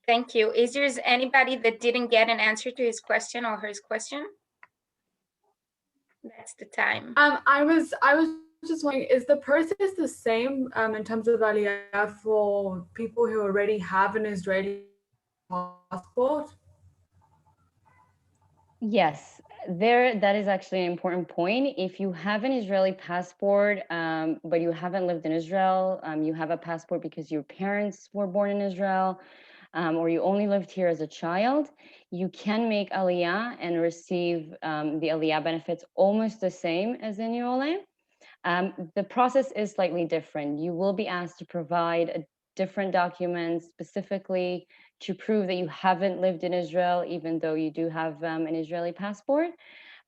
Thank you. Is there anybody that didn't get an answer to his question or her question? That's the time. I was just wondering, is the process the same in terms of alia for people who already have an Israeli passport? Yes, that is actually an important point. If you have an Israeli passport, but you haven't lived in Israel, you have a passport because your parents were born in Israel, or you only lived here as a child, you can make aliyah and receive the aliyah benefits almost the same as in Yole. The process is slightly different. You will be asked to provide different documents specifically to prove that you haven't lived in Israel, even though you do have an Israeli passport.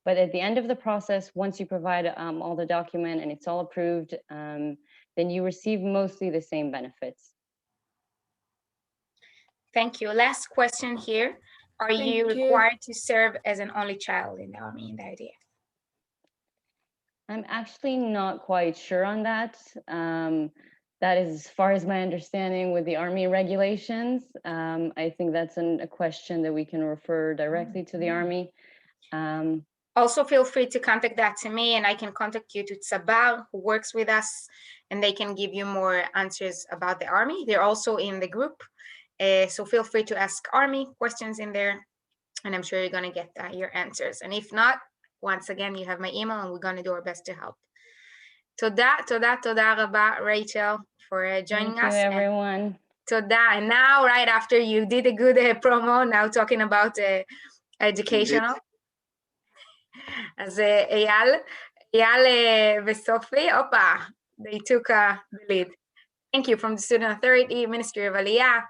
But at the end of the process, once you provide all the document and it's all approved, then you receive mostly the same benefits. Thank you. Last question here. Are you required to serve as an only child in the army in the IDF? I'm actually not quite sure on that. That is as far as my understanding with the Army regulations. I think that's a question that we can refer directly to the Army. Also, feel free to contact that to me, and I can contact you to Tzabar, who works with us, and they can give you more answers about the Army. They're also in the group. So feel free to ask Army questions in there, and I'm sure you're going to get your answers. And if not, once again, you have my email, and we're going to do our best to help. Toda raba, Rachel, for joining us. Thank you, everyone. Toda. And now, right after you did a good promo, now talking about educational. As Eyal וסופי, they took the lead. Thank you from the Student Authority, Ministry of Aliyah.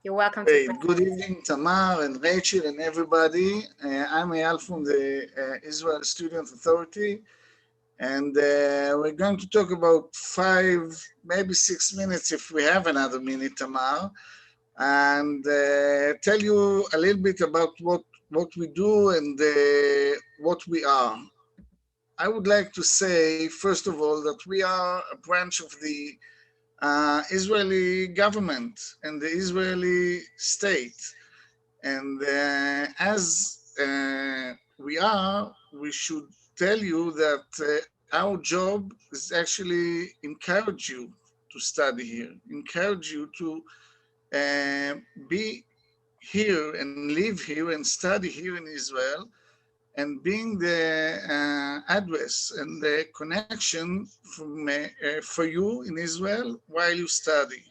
You're welcome. Good evening, Tamar and Rachel and everybody. I'm Eyal from the Israel Student Authority, and we're going to talk about 5, maybe 6 minutes if we have another minute, Tamar, and tell you a little bit about what we do and what we are. I would like to say, first of all, that we are a branch of the Israeli government and the Israeli state. And as we are, we should tell you that our job is actually encourage you to study here, encourage you to be here and live here and study here in Israel, and being the address and the connection from, for you in Israel while you study.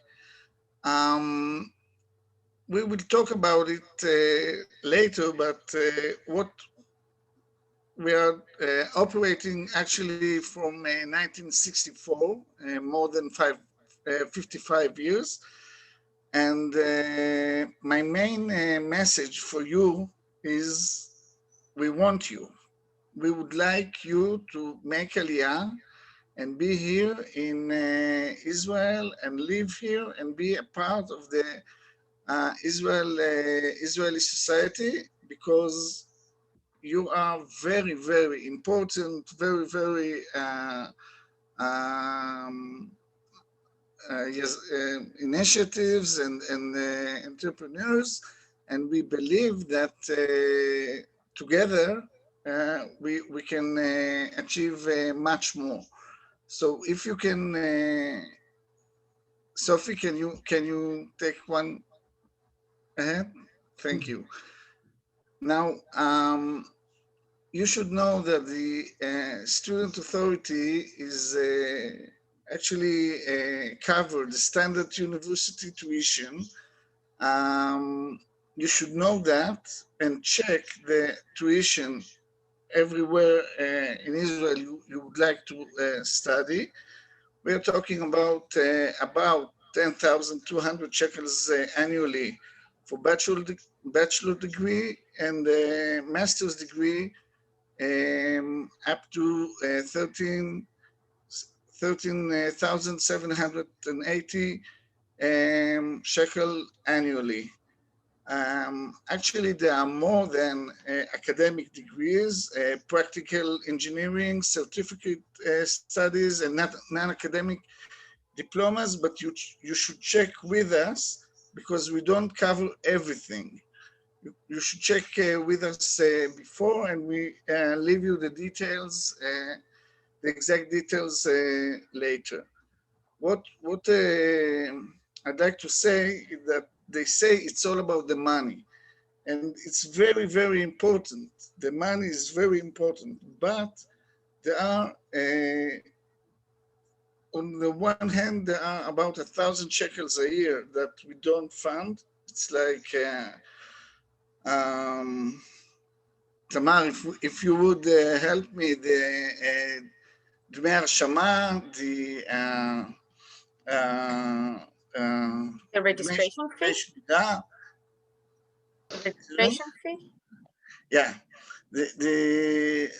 We will talk about it later, but what we are operating actually from 1964, more than 55 years. And my main message for you is we want you. we would like you to make Aliyah and be here in Israel and live here and be a part of the Israeli society, because you are very, very important, very, very yes, initiatives and entrepreneurs, and we believe that together we can achieve much more. So if you can, Sophie, can you take one ahead? Thank you. Now, you should know that the student authority is actually covered the standard university tuition. You should know that and check the tuition everywhere in Israel you would like to study. We're talking about 10,200 shekels annually for bachelor degree and master's degree, up to 13,780 shekel annually. Actually, there are more than academic degrees, practical engineering, certificate studies, and non-academic diplomas, but you should check with us because we don't cover everything. You should check with us before, and we leave you the details, the exact details later. What I'd like to say is that they say it's all about the money, and it's very, very important. The money is very important, but there are, on the one hand, there are about 1,000 shekels a year that we don't fund. It's like, Tamar, if you would help me, the דמי הרשמה, the registration fee? Registration fee? Yeah, the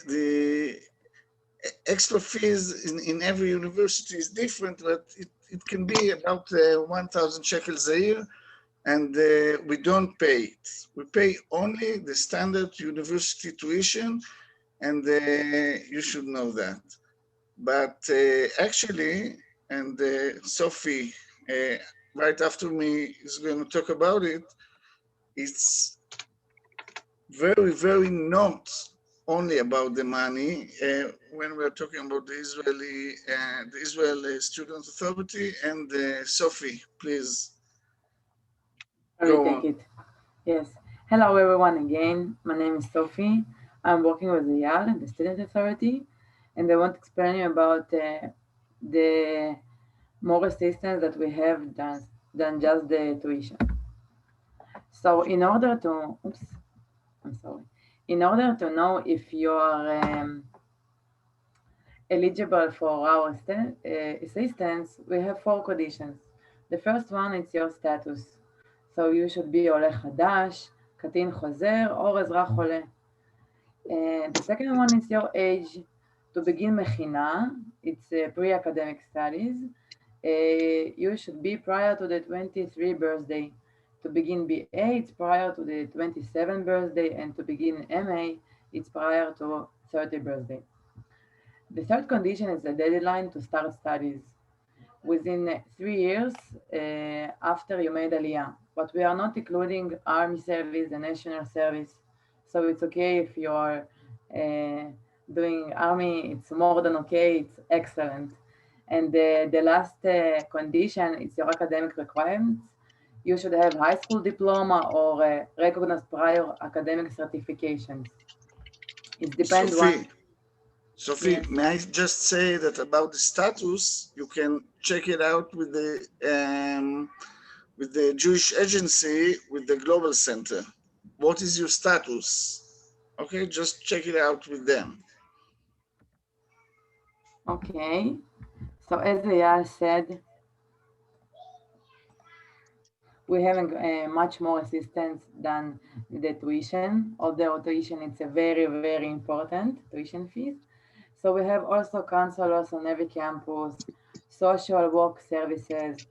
extra fees in every university is different, but it can be about 1,000 shekels a year, and we don't pay it. We pay only the standard university tuition, and you should know that. But actually, and Sophie, right after me, is going to talk about it, it's very, very not only about the money when we're talking about the Israeli Student Authority. And Sophie, please go on. Take it. Yes. Hello, everyone. Again, my name is Sophie. I'm working with the YAL and the Student Authority, and I want to explain you about the more assistance that we have than just the tuition. So, in order to, in order to know if you are eligible for our assistance, we have 4 conditions. The first one is your status. So you should be עולה חדש, קטין חוזר, או אזרח חולה. The second one is your age. To begin מכינה, it's pre-academic studies. You should be prior to the 23 birthday. To begin BA, it's prior to the 27th birthday, and to begin MA, it's prior to 30th birthday. The third condition is the deadline to start studies within 3 years after you made Aliyah. But we are not including army service and national service. So it's okay if you're doing army, it's more than okay, it's excellent. And the last condition is your academic requirements. You should have high school diploma or recognized prior academic certifications. It depends on... Sophie, yes. May I just say that about the status, you can check it out with the Jewish agency, with the Global Center. What is your status? Okay, just check it out with them. Okay, so as Eyal said, we have much more assistance than the tuition, although tuition it's a very, very important tuition fees. So we have also counselors on every campus, social work services,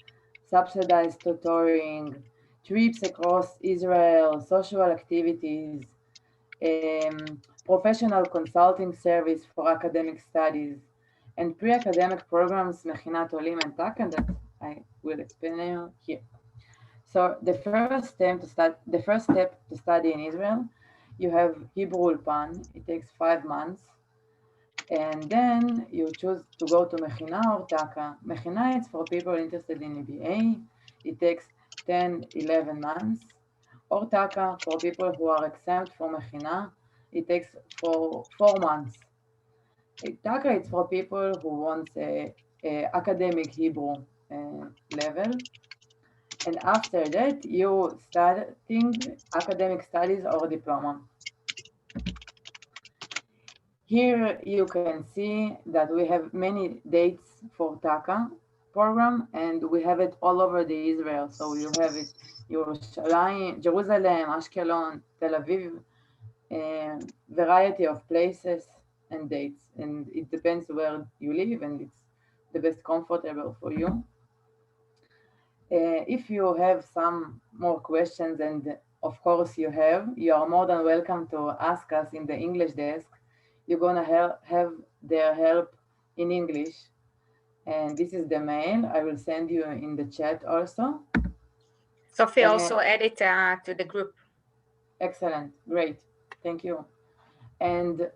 subsidized tutoring, trips across Israel, social activities, professional consulting service for academic studies, and pre-academic programs, Mechinat Olim and Takan, that I will explain here. So the first step to study in Israel, you have Hebrew Ulpan. It takes 5 months. And then you choose to go to Mechina or Taka. Mechina is for people interested in MBA. It takes 10, 11 months. Or Taka for people who are exempt from Mechina. It takes 4 months. Taka is for people who want a academic Hebrew level. And after that, you starting academic studies or diploma. Here you can see that we have many dates for Taka program, and we have it all over the Israel. So you have it Jerusalem, Ashkelon, Tel Aviv, variety of places and dates, and it depends where you live, and it's the best comfortable for you. If you have some more questions, and of course you are more than welcome to ask us in the English desk. You're gonna have their help in English. And this is the mail. I will send you in the chat also. Sophie also added to the group. Excellent, great, thank you. And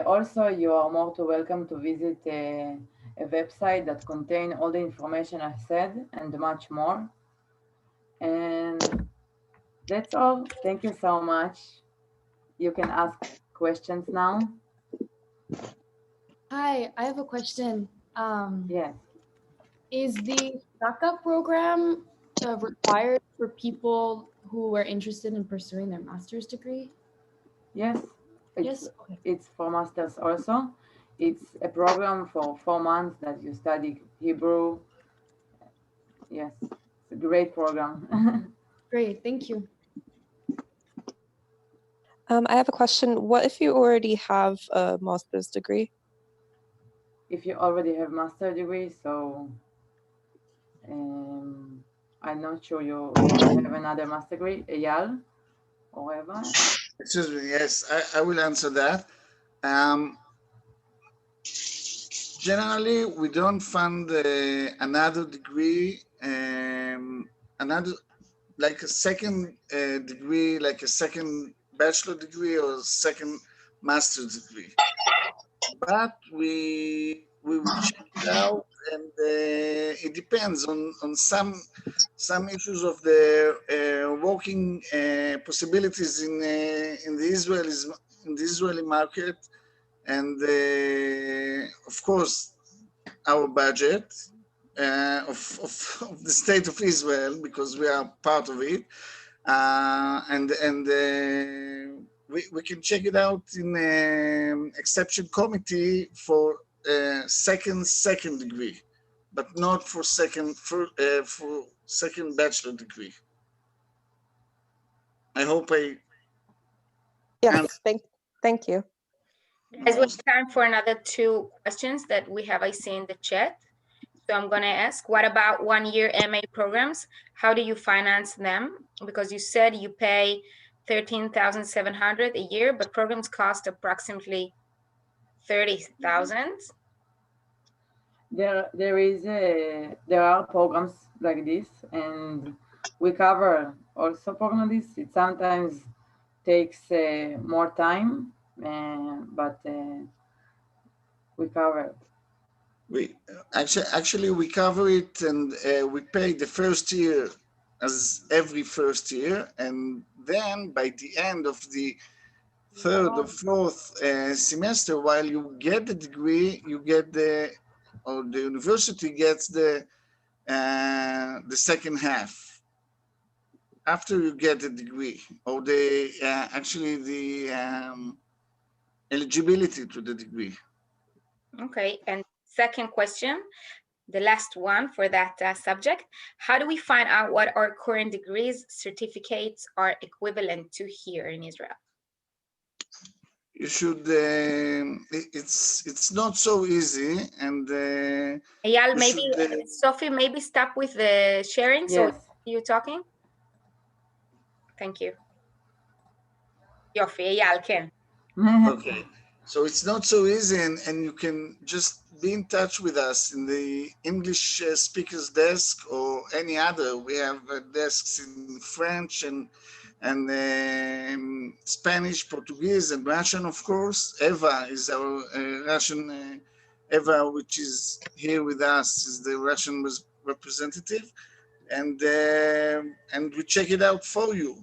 also you are more than welcome to visit a website that contains all the information I said and much more. And that's all. Thank you so much. You can ask questions now. Hi, I have a question. Yes. Is the DACA program required for people who are interested in pursuing their master's degree? Yes. Yes. Okay. It's for masters also. It's a program for 4 months that you study Hebrew. Yes, it's a great program. Great, thank you. I have a question. What if you already have a master's degree? If you already have master degree, so I'm not sure you have another master degree, Eyal or Eva. Excuse me, yes, I will answer that. Generally, we don't fund another degree, like a second degree, like a second bachelor degree or second master's degree. But we will check it out, and it depends on some issues of the working possibilities in the Israeli market, and of course our budget of the state of Israel, because we are part of it, and we can check it out in exception committee for second degree, but not for second bachelor degree. I hope I Yes, thank you. Guys, we have time for another 2 questions that we have, I see in the chat. So I'm gonna ask, what about 1-year MA programs? How do you finance them? Because you said you pay $13,700 a year, but programs cost approximately $30,000. There are programs like this, and we cover also programs like this. It sometimes takes more time, but we cover. We actually we cover it, and we pay the first year as every first year, and then by the end of the third or fourth semester, while you get the degree, you get the university gets the second half after you get the degree, or the actually the eligibility to the degree. Okay, and second question, the last one for that subject. How do we find out what our current degrees, certificates are equivalent to here in Israel? You should, it's not so easy, and Eyal, maybe, Sophie, maybe stop with the sharing. So Yes. you talking? Thank you. Yofi, Eyal, Ken. Okay, so it's not so easy, and you can just be in touch with us in the English speakers desk or any other. We have desks in French and Spanish, Portuguese, and Russian, of course. Eva is our Russian, Eva, which is here with us, is the Russian representative, and we check it out for you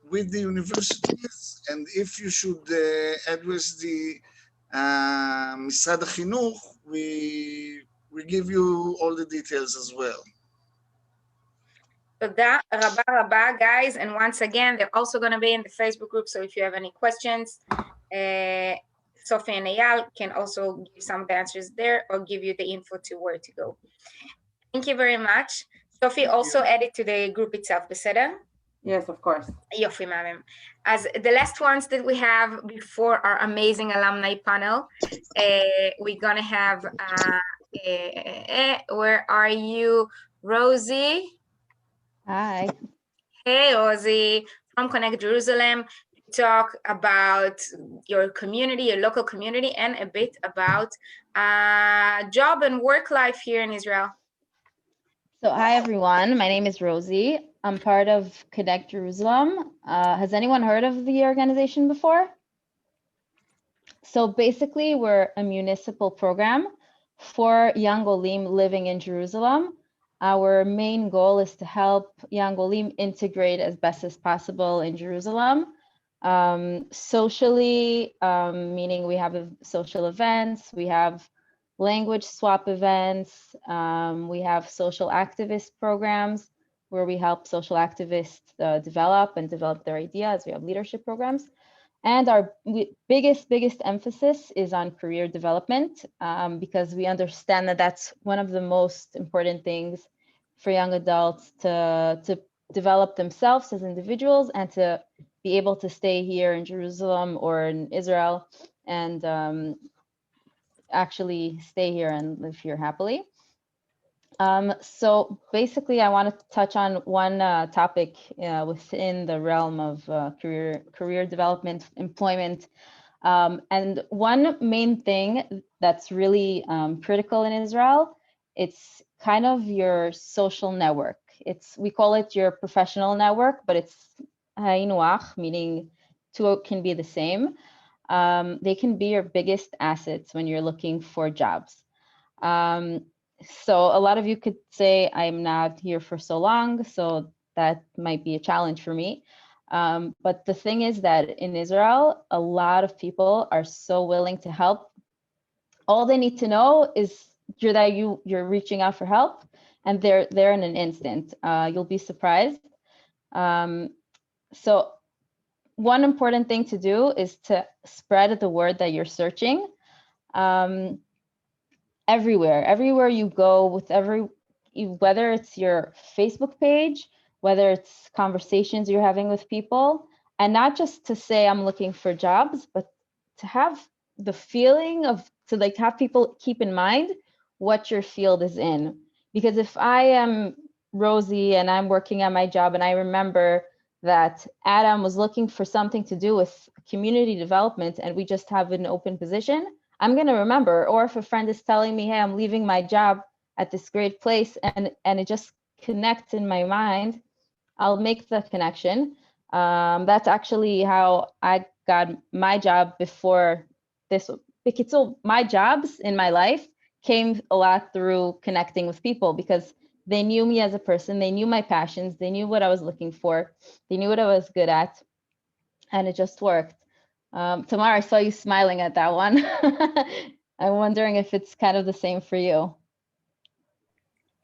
with the universities. And if you should address the Misrad HaChinuch, we give you all the details as well. Toda raba raba, guys. And once again, they're also going to be in the Facebook group. So if you have any questions, Sophie and Eyal can also give some of the answers there or give you the info to where to go. Thank you very much. Sophie also added to the group itself, בסדר? Yes, of course. יופי, מהמם. As the last ones that we have before our amazing alumni panel, we're going to have, where are you, Rosie? Hi. Hey, Rosie, from Connect Jerusalem. Talk about your community, your local community, and a bit about job and work life here in Israel. So hi, everyone. My name is Rosie. I'm part of Connect Jerusalem. Has anyone heard of the organization before? So basically, we're a municipal program for young Olim living in Jerusalem. Our main goal is to help young Olim integrate as best as possible in Jerusalem. Socially, meaning we have social events, we have language swap events, we have social activist programs where we help social activists develop their ideas. We have leadership programs. And our biggest emphasis is on career development, because we understand that that's one of the most important things for young adults to develop themselves as individuals and to be able to stay here in Jerusalem or in Israel and actually stay here and live here happily. So basically, I want to touch on one topic within the realm of career development, employment. And one main thing that's really critical in Israel, it's kind of your social network. We call it your professional network, but it's hainuach, meaning two can be the same. They can be your biggest assets when you're looking for jobs. So a lot of you could say I'm not here for so long, so that might be a challenge for me. But the thing is that in Israel, a lot of people are so willing to help. All they need to know is that you're reaching out for help, and they're there in an instant. You'll be surprised. So one important thing to do is to spread the word that you're searching. Everywhere you go, whether it's your Facebook page, whether it's conversations you're having with people, and not just to say I'm looking for jobs, but to have the feeling to have people keep in mind what your field is in. Because if I am Rosie and I'm working at my job and I remember that Adam was looking for something to do with community development and we just have an open position, I'm going to remember. Or if a friend is telling me, hey, I'm leaving my job at this great place, and it just connects in my mind, I'll make the connection. That's actually how I got my job before this. So my jobs in my life came a lot through connecting with people, because they knew me as a person, they knew my passions, they knew what I was looking for, they knew what I was good at, and it just worked. Tamar, I saw you smiling at that one. I'm wondering if it's kind of the same for you.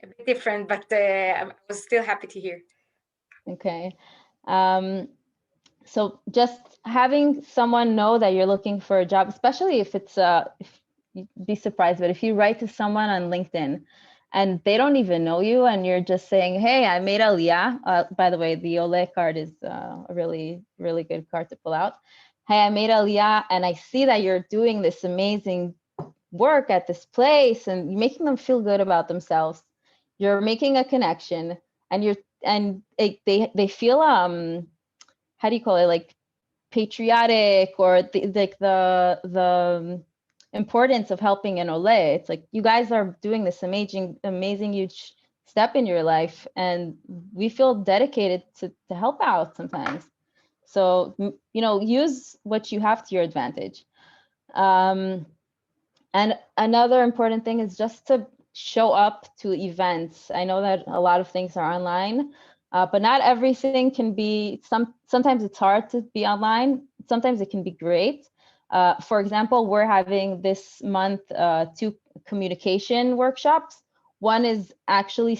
A bit different, but I was still happy to hear. Okay. So just having someone know that you're looking for a job, especially if it's, if you'd be surprised, but if you write to someone on LinkedIn and they don't even know you, and you're just saying, hey, I made Aliyah. By the way, the Ole card is a really, really good card to pull out. Hey, I made Aliyah, and I see that you're doing this amazing work at this place, and you're making them feel good about themselves. You're making a connection, and they feel how do you call it, like patriotic, or the importance of helping an Ole. It's like, you guys are doing this amazing huge step in your life, and we feel dedicated to help out sometimes. So use what you have to your advantage. And another important thing is just to show up to events. I know that a lot of things are online, but not everything can be, sometimes it's hard to be online. Sometimes it can be great. For example, we're having this month 2 communication workshops. One is actually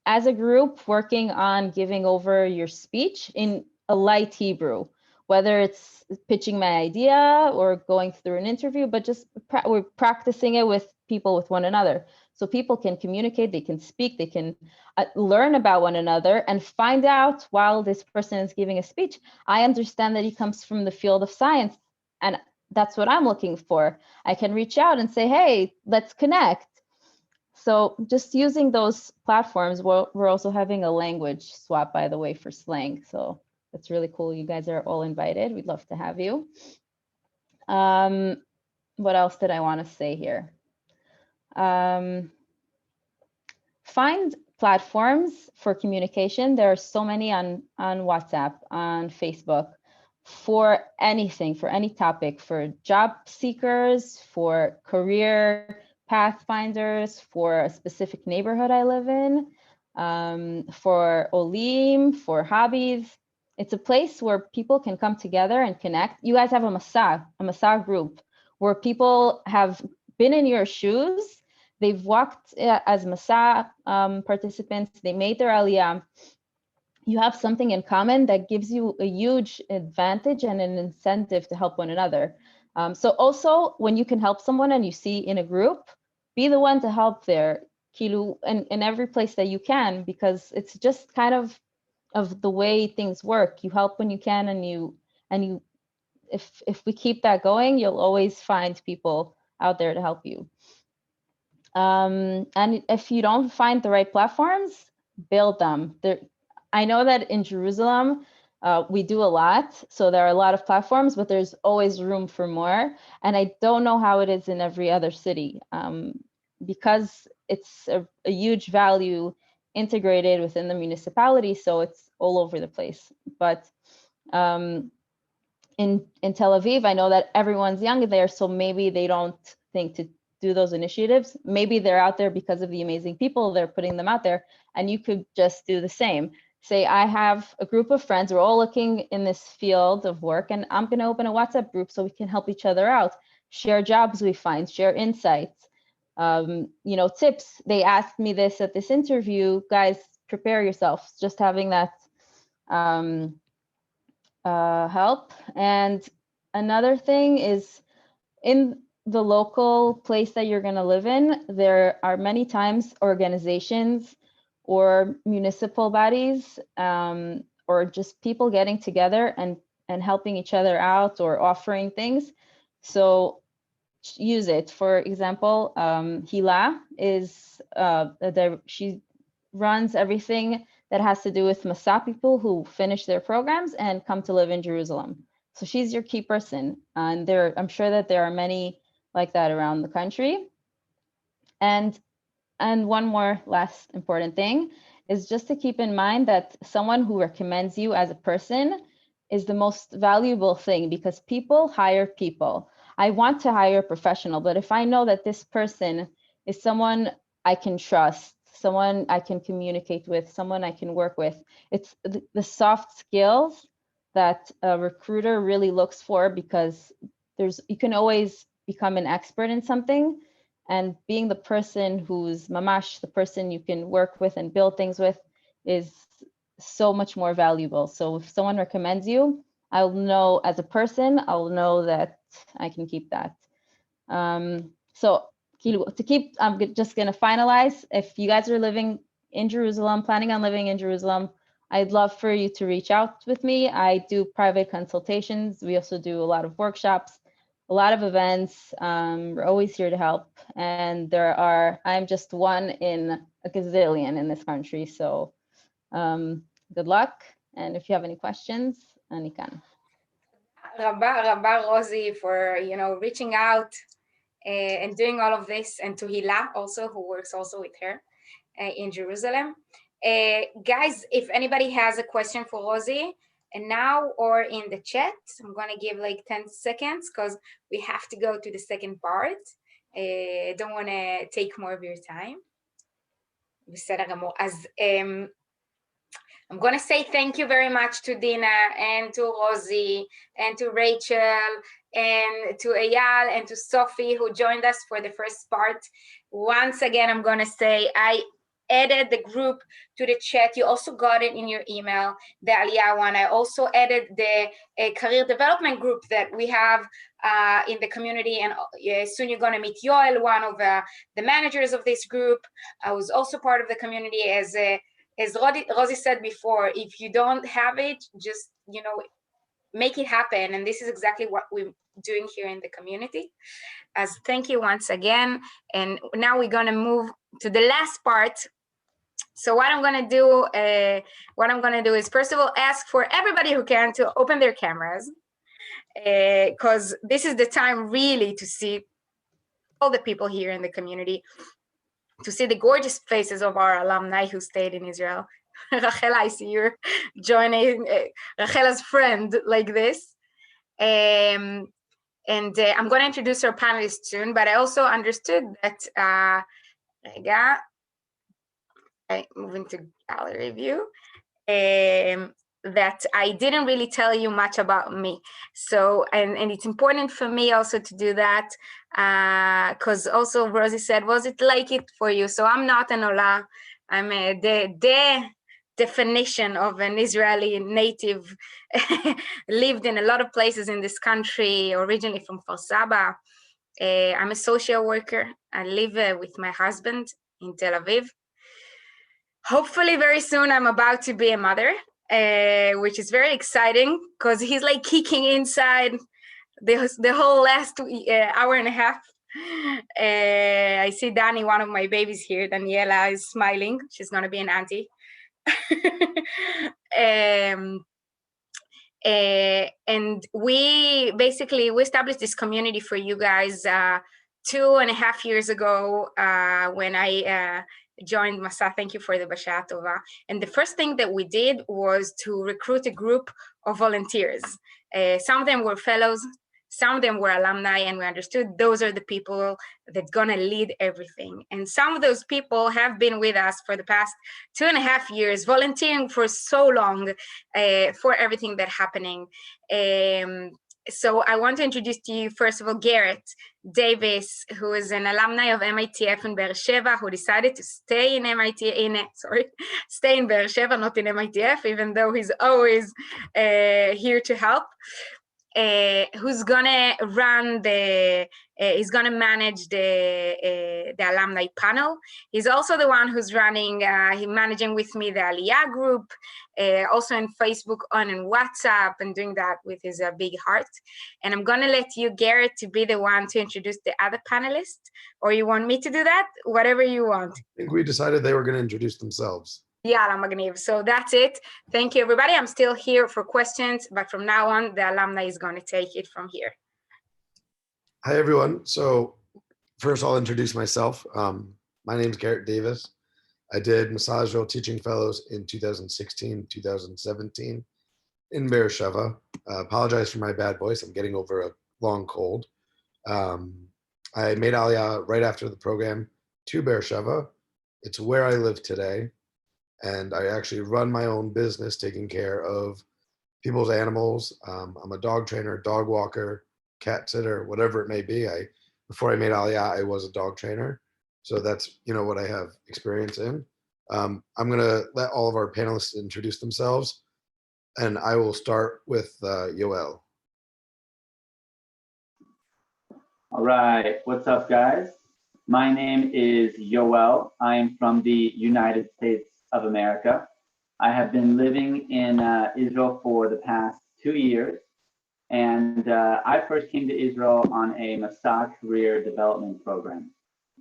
as a group working on giving over your speech in a light Hebrew, whether it's pitching my idea or going through an interview, but just we're practicing it with people, with one another. So people can communicate, they can speak, they can learn about one another, and find out while this person is giving a speech, I understand that he comes from the field of science, and that's what I'm looking for. I can reach out and say, hey, let's connect. So just using those platforms. We're also having a language swap, by the way, for slang. So that's really cool. You guys are all invited. We'd love to have you. What else did I want to say here? Find platforms for communication. There are so many on WhatsApp, on Facebook, for anything, for any topic, for job seekers, for career pathfinders, for a specific neighborhood I live in, for Olim, for hobbies. It's a place where people can come together and connect. You guys have a Masa group, where people have been in your shoes. They've walked as Masa participants. They made their Aliyah. You have something in common that gives you a huge advantage and an incentive to help one another. So also, when you can help someone and you see in a group, be the one to help there, Kilu, in every place that you can, because it's just kind of the way things work. You help when you can, and you if we keep that going, you'll always find people out there to help you. And if you don't find the right platforms, build them. I know that in Jerusalem, we do a lot. So there are a lot of platforms, but there's always room for more. And I don't know how it is in every other city, because it's a huge value integrated within the municipality. So it's all over the place. But in Tel Aviv, I know that everyone's young there, so maybe they don't think to do those initiatives. Maybe they're out there because of the amazing people, they're putting them out there, and you could just do the same. Say, I have a group of friends, we're all looking in this field of work, and I'm gonna open a WhatsApp group so we can help each other out, share jobs we find, share insights, tips. They asked me this at this interview, guys, prepare yourselves. Just having that help. And another thing is, in the local place that you're going to live in, there are many times organizations or municipal bodies, or just people getting together and helping each other out or offering things. So use it. For example, Hila is she runs everything that has to do with Masa people who finish their programs and come to live in Jerusalem. So she's your key person. And I'm sure that there are many like that around the country. And one more last important thing is just to keep in mind that someone who recommends you as a person is the most valuable thing, because people hire people. I want to hire a professional, but if I know that this person is someone I can trust, someone I can communicate with, someone I can work with, it's the soft skills that a recruiter really looks for, because you can always become an expert in something, and being the person who's mamash, the person you can work with and build things with, is so much more valuable. So if someone recommends you, I'll know as a person, I'll know that I can keep that. So I'm just going to finalize. If you guys are living in Jerusalem, planning on living in Jerusalem, I'd love for you to reach out with me. I do private consultations. We also do a lot of workshops, a lot of events. We're always here to help. And I'm just one in a gazillion in this country. So good luck. And if you have any questions, אני כאן. Rabba Rosie for reaching out and doing all of this, and to Hila also, who works also with her in Jerusalem. Guys, if anybody has a question for Rosie, and now or in the chat, I'm gonna give like 10 seconds because we have to go to the second part. Don't want to take more of your time. בסדר גמור. אז I'm going to say thank you very much to Dina and to Rosie and to Rachel and to Eyal and to Sophie who joined us for the first part. Once again, I'm going to say I added the group to the chat. You also got it in your email, the Aliyah one. I also added the career development group that we have in the community, and soon you're going to meet Yoel, one of the managers of this group. I was also part of the community as Rosie said before. If you don't have it, just make it happen, and this is exactly what we're doing here in the community. As thank you once again, and now we're going to move to the last part. So what I'm going to do is first of all ask for everybody who can to open their cameras, because this is the time really to see all the people here in the community, to see the gorgeous faces of our alumni who stayed in Israel. Rachel, I see you're joining Rachel's friend like this. And I'm going to introduce our panelists soon, but I also understood that, moving to gallery view, that I didn't really tell you much about me. So, and it's important for me also to do that, because also Rosie said, was it like it for you? So I'm not an Ola. I'm the definition of an Israeli native, lived in a lot of places in this country, originally from Kfar Saba. I'm a social worker. I live with my husband in Tel Aviv. Hopefully very soon I'm about to be a mother, which is very exciting because he's like kicking inside the whole last hour and a half. I see Dani, one of my babies here. Daniela is smiling. She's going to be an auntie. And we established this community for you guys 2.5 years ago when I joined Masa. Thank you for the Basha Tova. And the first thing that we did was to recruit a group of volunteers. Some of them were fellows, some of them were alumni, and we understood those are the people that's gonna lead everything. And some of those people have been with us for the past 2.5 years, volunteering for so long for everything that's happening. So I want to introduce to you, first of all, Garrett Davis, who is an alumni of MITF in Be'er Sheva, who decided to stay in stay in Be'er Sheva, not in MITF, even though he's always here to help. Who's gonna run he's gonna manage the alumni panel. He's also the one who's running, managing with me the Aliyah group, also on Facebook, on WhatsApp, and doing that with his big heart. And I'm gonna let you, Garrett, to be the one to introduce the other panelists, or you want me to do that? Whatever you want. I think we decided they were gonna introduce themselves. Yalla Magniv. So that's it. Thank you, everybody. I'm still here for questions, but from now on, the alumni is going to take it from here. Hi, everyone. So first, I'll introduce myself. My name is Garrett Davis. I did Massage Teaching Fellows in 2016, 2017 in Be'er Sheva. Apologize for my bad voice. I'm getting over a long cold. I made Aliyah right after the program to Be'er Sheva. It's where I live today. And I actually run my own business taking care of people's animals. I'm a dog trainer, dog walker, cat sitter, whatever it may be. Before I made Aliyah, I was a dog trainer. So that's what I have experience in. I'm gonna let all of our panelists introduce themselves, and I will start with Yoel. All right, what's up, guys? My name is Yoel. I am from the United States of America. I have been living in Israel for the past 2 years. And I first came to Israel on a Masa career development program.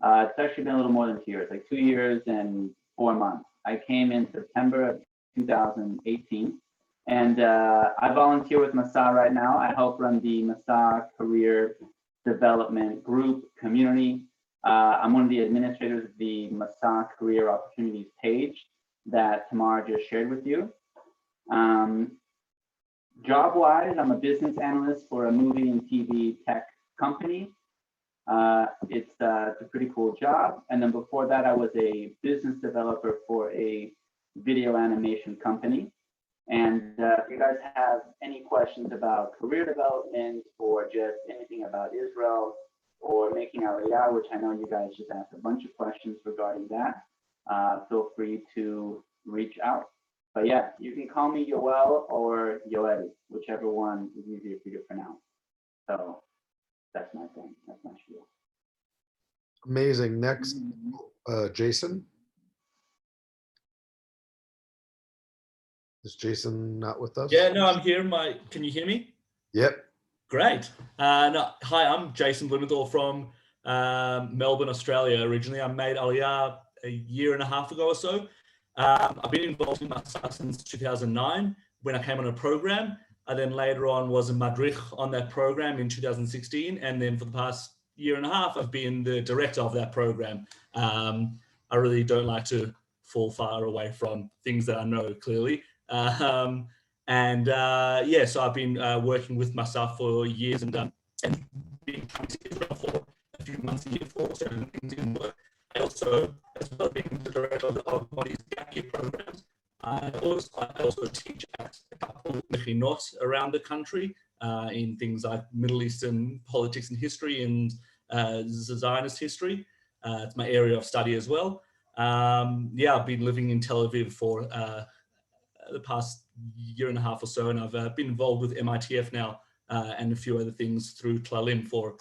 It's actually been a little more than 2 years, like 2 years and 4 months. I came in September of 2018. And I volunteer with Masa right now. I help run the Masa career development group community. I'm one of the administrators of the Masa career opportunities page that Tamara just shared with you. Job-wise, I'm a business analyst for a movie and TV tech company. It's a pretty cool job. And then before that, I was a business developer for a video animation company. And if you guys have any questions about career development or just anything about Israel or making Aliyah, which I know you guys just asked a bunch of questions regarding that, feel free to reach out. But yeah, you can call me Yoel or Yoedi, whichever one is easier for you to pronounce. So that's my thing. That's my spiel. Amazing. Next, Jason. Is Jason not with us? Yeah, no, I'm here. Can you hear me? Yep. Great. No, hi, I'm Jason Blumenthal from Melbourne, Australia. Originally, I made Aliyah a year and a half ago or so. I've been involved in Masa since 2009 when I came on a program. I then later on was a madrich on that program in 2016. And then for the past year and a half, I've been the director of that program. I really don't like to fall far away from things that I know clearly. So I've been working with Masa for years and being coming to Israel for a few months a year for certain things in work. I also, as well as being the director of Modi's gap year programs, I also teach at a couple of mechinot around the country in things like Middle Eastern politics and history and Zionist history. It's my area of study as well. I've been living in Tel Aviv for the past year and a half or so, and I've been involved with MITF now and a few other things through Tlalim for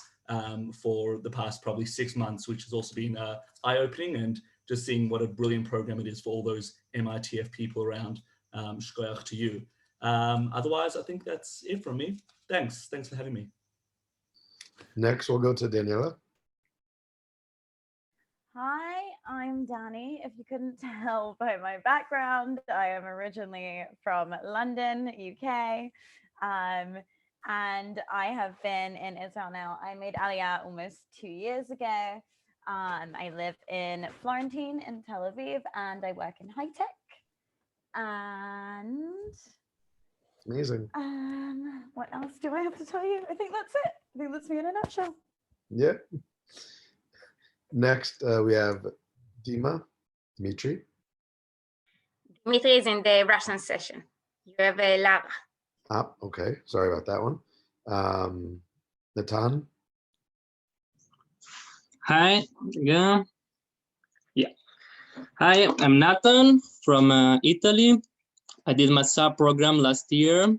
the past probably 6 months, which has also been eye-opening and just seeing what a brilliant program it is for all those MITF people around. Shkoyach to you. Otherwise, I think that's it from me. Thanks for having me. Next, we'll go to Daniela. Hi, I'm Danny. If you couldn't tell by my background, I am originally from London, UK. And I have been in Israel now. I made Aliyah almost 2 years ago. I live in Florentine in Tel Aviv, and I work in high tech. And amazing. What else do I have to tell you? I think that's it. I think that's me in a nutshell. Yeah. Next, we have Dimitri. Dimitri is in the Russian session. You have Lara. Okay. Sorry about that one. Natan. Hi. Yeah. Hi, I'm Nathan from Italy. I did my sub program last year,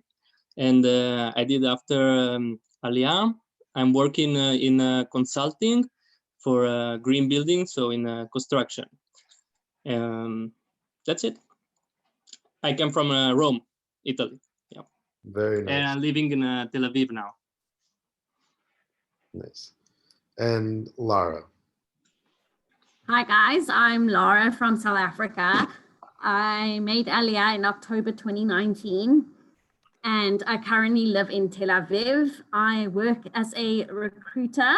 and I did after Aliyah. I'm working in consulting for green building, so in construction. That's it. I came from Rome, Italy. Yeah. Very nice. And I'm living in Tel Aviv now. Nice. And Lara. Hi guys, I'm Laura from South Africa. I made Aliyah in October 2019 and I currently live in Tel Aviv. I work as a recruiter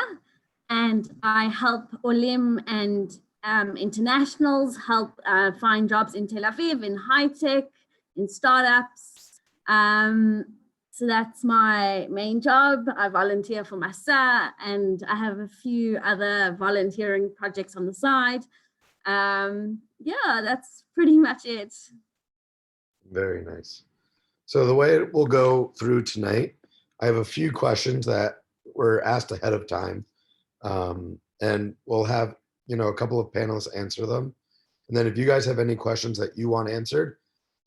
and I help Olim and internationals help find jobs in Tel Aviv, in high tech, in startups. So that's my main job. I volunteer for Masa and I have a few other volunteering projects on the side. Yeah, that's pretty much it. Very nice. So the way it will go through tonight, I have a few questions that were asked ahead of time. And we'll have, a couple of panelists answer them. And then if you guys have any questions that you want answered,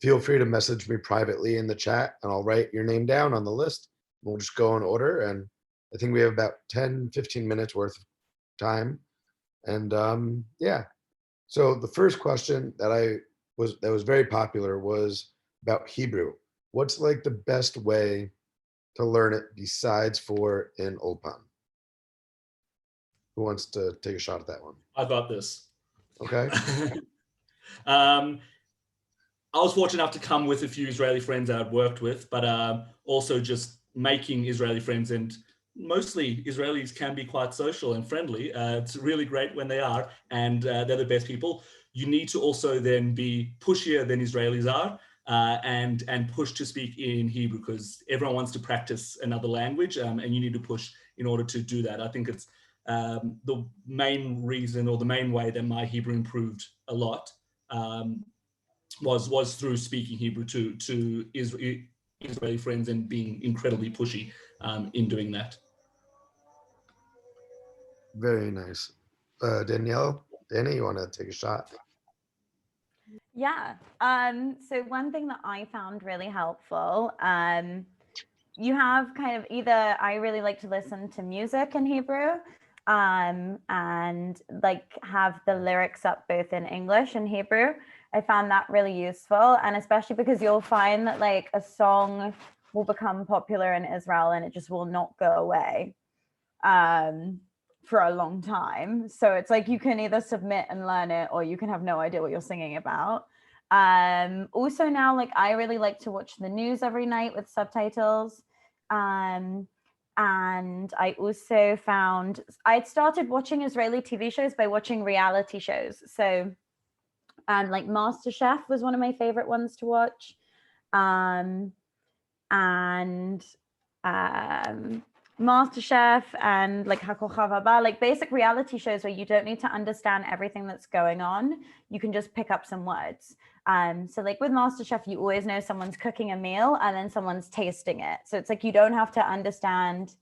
feel free to message me privately in the chat and I'll write your name down on the list. We'll just go in order. And I think we have about 10, 15 minutes worth of time. And yeah, so the first question that was very popular was about Hebrew. What's like the best way to learn it besides for in Ulpan? Who wants to take a shot at that one? I got this. Okay. I was fortunate enough to come with a few Israeli friends that I'd worked with, but also just making Israeli friends, and mostly Israelis can be quite social and friendly. It's really great when they are, and they're the best people. You need to also then be pushier than Israelis are, and push to speak in Hebrew, because everyone wants to practice another language, and you need to push in order to do that. I think it's the main reason, or the main way that my Hebrew improved a lot. Was through speaking Hebrew to Israeli friends and being incredibly pushy in doing that. Very nice. Danielle, Danny, you want to take a shot? Yeah. So one thing that I found really helpful, you have kind of either, I really like to listen to music in Hebrew, and like have the lyrics up both in English and Hebrew. I found that really useful, and especially because you'll find that like a song will become popular in Israel and it just will not go away for a long time. So it's like you can either submit and learn it, or you can have no idea what you're singing about. Also now, like I really like to watch the news every night with subtitles. And I also found I'd started watching Israeli TV shows by watching reality shows. So like MasterChef was one of my favorite ones to watch. MasterChef and like Hakochav Haba, like basic reality shows where you don't need to understand everything that's going on. You can just pick up some words. So like with MasterChef, you always know someone's cooking a meal and then someone's tasting it. So it's like you don't have to understand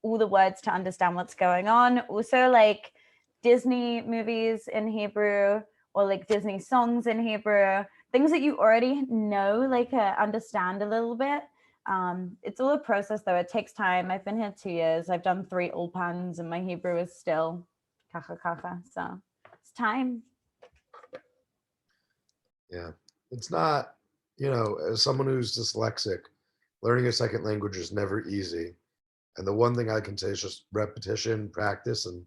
all the words to understand what's going on. Also like Disney movies in Hebrew, or like Disney songs in Hebrew, things that you already know, like understand a little bit. It's all a process though. It takes time. I've been here 2 years. I've done 3 ulpans and my Hebrew is still kacha kacha. So it's time. Yeah, it's not, as someone who's dyslexic, learning a second language is never easy. And the one thing I can say is just repetition, practice, and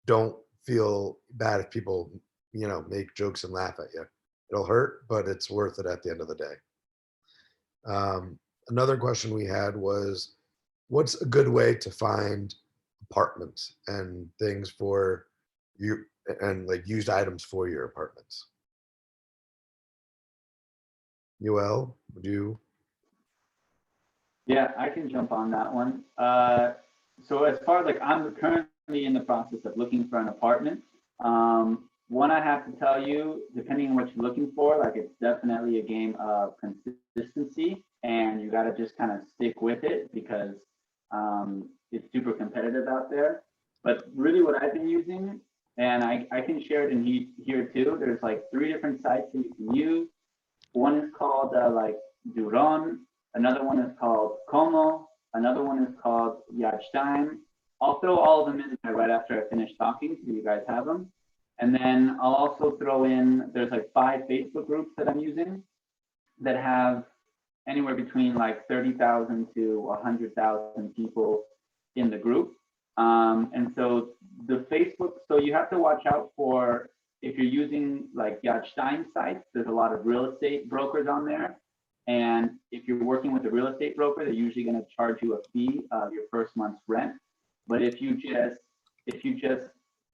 don't feel bad if people, make jokes and laugh at you. It'll hurt, but it's worth it at the end of the day. Another question we had was, what's a good way to find apartments and things for you, and like used items for your apartments? Yoel, would you? Yeah, I can jump on that one. So as far as like, I'm currently in the process of looking for an apartment. One, I have to tell you, depending on what you're looking for, like it's definitely a game of consistency, and you got to just kind of stick with it because it's super competitive out there. But really what I've been using, and I can share it in here too, there's like 3 different sites that you can use. One is called like Duron, another one is called Como, another one is called Yad Shtaim. I'll throw all of them in there right after I finish talking so you guys have them. And then I'll also throw in, there's like 5 Facebook groups that I'm using that have anywhere between like 30,000 to 100,000 people in the group. And so the Facebook, so you have to watch out for, if you're using like Yad Shtaim sites, there's a lot of real estate brokers on there. And if you're working with a real estate broker, they're usually going to charge you a fee of your first month's rent. But if you just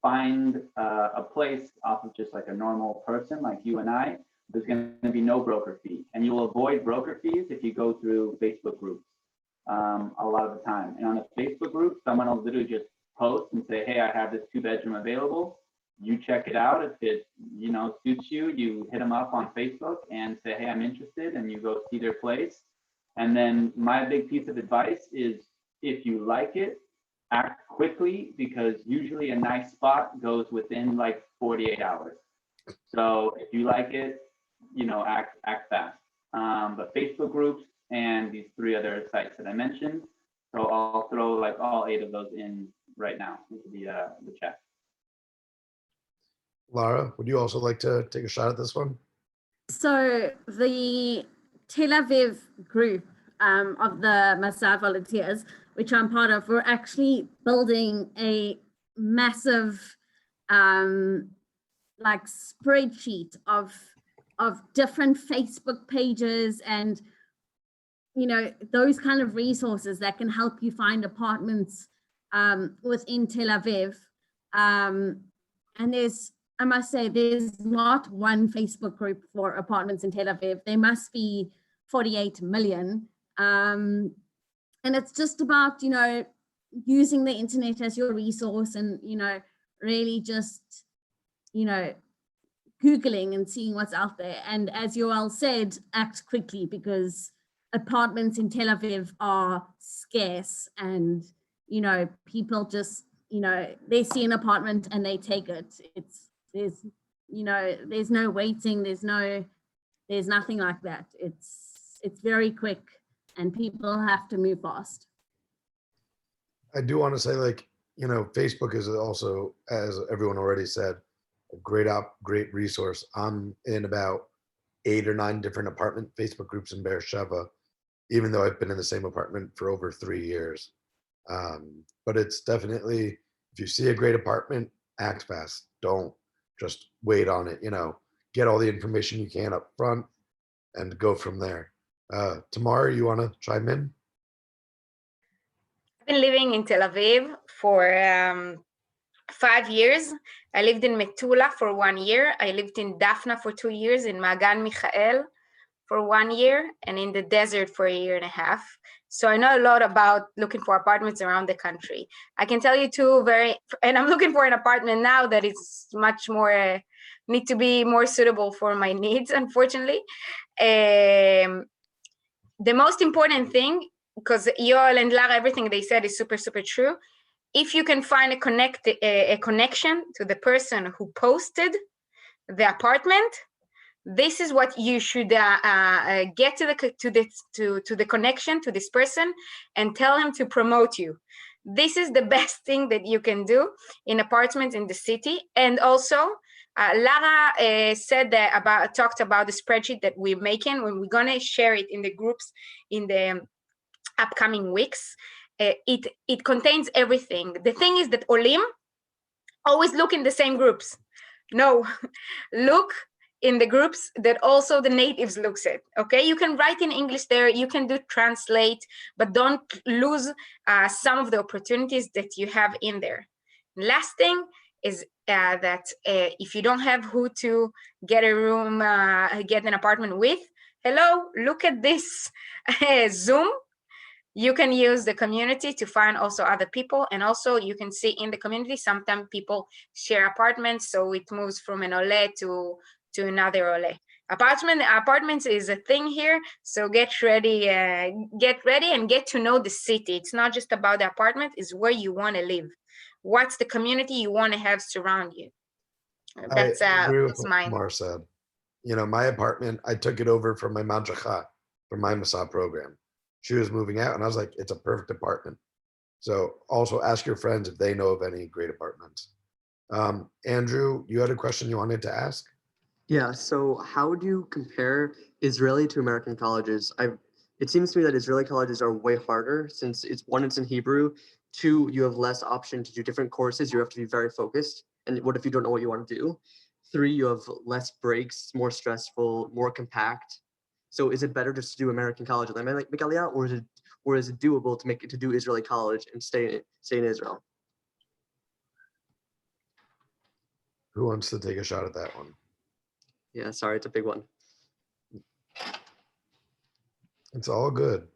find a place off of just like a normal person like you and I, there's going to be no broker fee, and you'll avoid broker fees if you go through Facebook groups a lot of the time. And on a Facebook group, someone will literally just post and say, hey, I have this 2-bedroom available. You check it out. If it suits you, you hit them up on Facebook and say, hey, I'm interested, and you go see their place. And then my big piece of advice is, if you like it, act quickly, because usually a nice spot goes within like 48 hours. So if you like it, act fast. But Facebook groups and these 3 other sites that I mentioned. So I'll throw like all 8 of those in right now into the chat. Lara, would you also like to take a shot at this one? So the Tel Aviv group of the Masa volunteers, which I'm part of, we're actually building a massive like spreadsheet of different Facebook pages and those kind of resources that can help you find apartments within Tel Aviv. And I must say, there's not one Facebook group for apartments in Tel Aviv. There must be 48 million. And it's just about, using the internet as your resource and, really just, Googling and seeing what's out there. And as Yoel said, act quickly because apartments in Tel Aviv are scarce and, people just, they see an apartment and they take it. There's no waiting. There's nothing like that. It's very quick and people have to move fast. I do want to say, Facebook is also, as everyone already said, a great resource. I'm in about 8 or 9 different apartment Facebook groups in Beersheba, even though I've been in the same apartment for over 3 years. But it's definitely, if you see a great apartment, act fast. Don't just wait on it, get all the information you can up front and go from there. Tamar, you want to chime in? I've been living in Tel Aviv for 5 years. I lived in Metula for 1 year. I lived in Daphna for 2 years, in Magan Michael for 1 year, and in the desert for 1.5 years. So I know a lot about looking for apartments around the country. I can tell you and I'm looking for an apartment now that is much more, need to be more suitable for my needs, unfortunately. The most important thing, because Yoel and Lara, everything they said is super, super true. If you can find a connection to the person who posted the apartment, this is what you should get to the connection to this person and tell him to promote you. This is the best thing that you can do in apartments in the city. And also, Lara talked about the spreadsheet that we're making when we're gonna share it in the groups in the upcoming weeks. It contains everything. The thing is that Olim always look in the same groups. No, look in the groups that also the natives looks at, okay? You can write in English there, you can do translate, but don't lose some of the opportunities that you have in there. Last thing is that if you don't have who to get a room, get an apartment with, hello, look at this Zoom. You can use the community to find also other people. And also you can see in the community, sometimes people share apartments. So it moves from an ole to another ole. Apartments is a thing here. So get ready and get to know the city. It's not just about the apartment, it's where you want to live. What's the community you want to have surround you? That's mine. Mar said. My apartment, I took it over from my madracha, from my Masa program. She was moving out and I was like, it's a perfect apartment. So also ask your friends if they know of any great apartments. Andrew, you had a question you wanted to ask? Yeah, so how would you compare Israeli to American colleges? It seems to me that Israeli colleges are way harder since it's in Hebrew. 2, you have less option to do different courses. You have to be very focused. And what if you don't know what you want to do? 3, you have less breaks, more stressful, more compact. So is it better just to do American college and then make Aliyah, or is it doable to do Israeli college and stay in Israel? Who wants to take a shot at that one? Yeah, sorry, it's a big one. It's all good.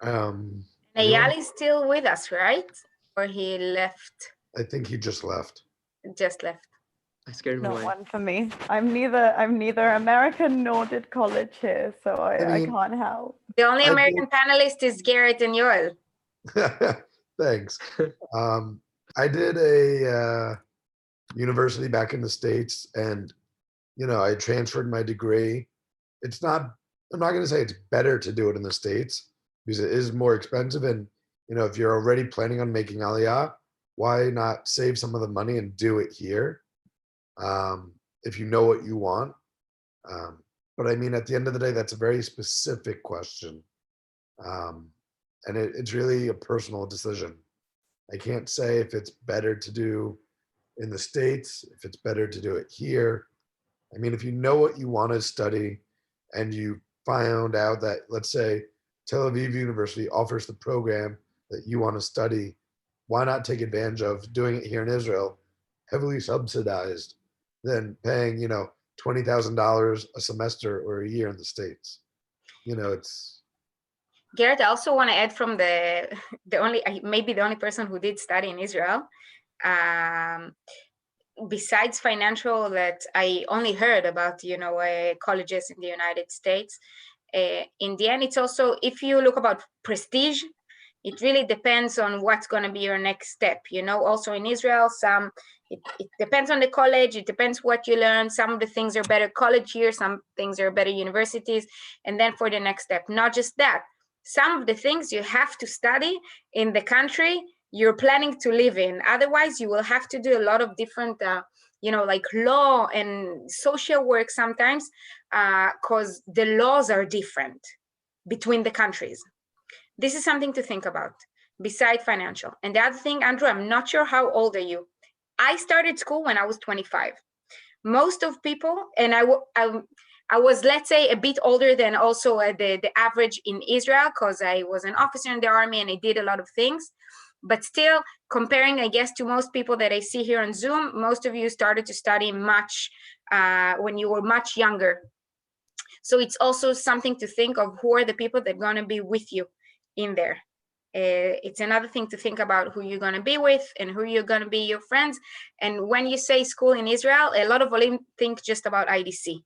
Eyal is still with us, right? Or he left? I think he just left. Just left. I scared him away. Not one for me. I'm neither American nor did college here, so I can't help. The only American panelist is Garrett and Yoel. Thanks. I did a university back in the States, and I transferred my degree. I'm not going to say it's better to do it in the States because it is more expensive, and if you're already planning on making Aliyah, why not save some of the money and do it here? If you know what you want. But I mean, at the end of the day, that's a very specific question. And it's really a personal decision. I can't say if it's better to do in the States, if it's better to do it here. I mean, if you know what you want to study and you found out that, let's say, Tel Aviv University offers the program that you want to study, why not take advantage of doing it here in Israel, heavily subsidized, than paying, $20,000 a semester or a year in the States? It's. Garrett, I also want to add from maybe the only person who did study in Israel. Besides financial, that I only heard about, colleges in the United States. In the end, it's also, if you look about prestige, it really depends on what's going to be your next step. Also in Israel, it depends on the college. It depends what you learn. Some of the things are better college here. Some things are better universities. And then for the next step, not just that, some of the things you have to study in the country you're planning to live in. Otherwise, you will have to do a lot of different, like law and social work sometimes, because the laws are different between the countries. This is something to think about, beside financial. And the other thing, Andrew, I'm not sure how old are you? I started school when I was 25. Most of people, and I was, let's say, a bit older than also the average in Israel, because I was an officer in the army and I did a lot of things. But still, comparing, I guess, to most people that I see here on Zoom, most of you started to study much when you were much younger. So it's also something to think of, who are the people that are going to be with you in there. It's another thing to think about who you're going to be with and who you're going to be your friends. And when you say school in Israel, a lot of Olim think just about IDC.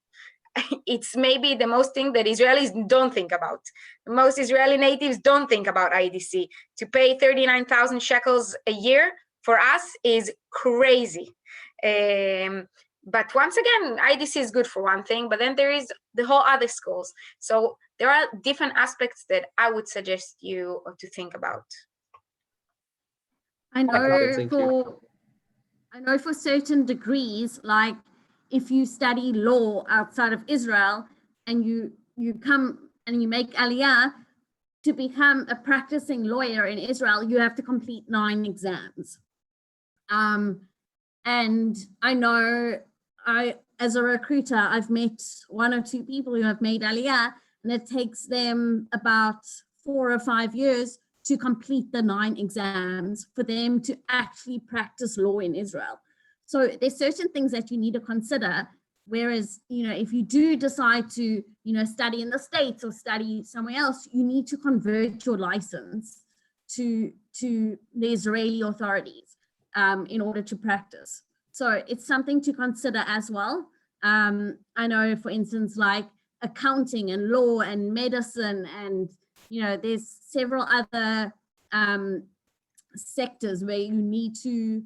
It's maybe the most thing that Israelis don't think about. Most Israeli natives don't think about IDC. To pay 39,000 shekels a year for us is crazy. But once again, IDC is good for one thing, but then there is the whole other schools. So there are different aspects that I would suggest you to think about. I know for certain degrees, like if you study law outside of Israel and you come and you make aliyah, to become a practicing lawyer in Israel, you have to complete 9 exams. And I know as a recruiter, I've met 1 or 2 people who have made aliyah, and it takes them about 4 or 5 years to complete the 9 exams for them to actually practice law in Israel. So there's certain things that you need to consider. Whereas, if you do decide to, study in the States or study somewhere else, you need to convert your license to the Israeli authorities in order to practice. So it's something to consider as well. I know, for instance, like accounting and law and medicine, and, there's several other sectors where you need to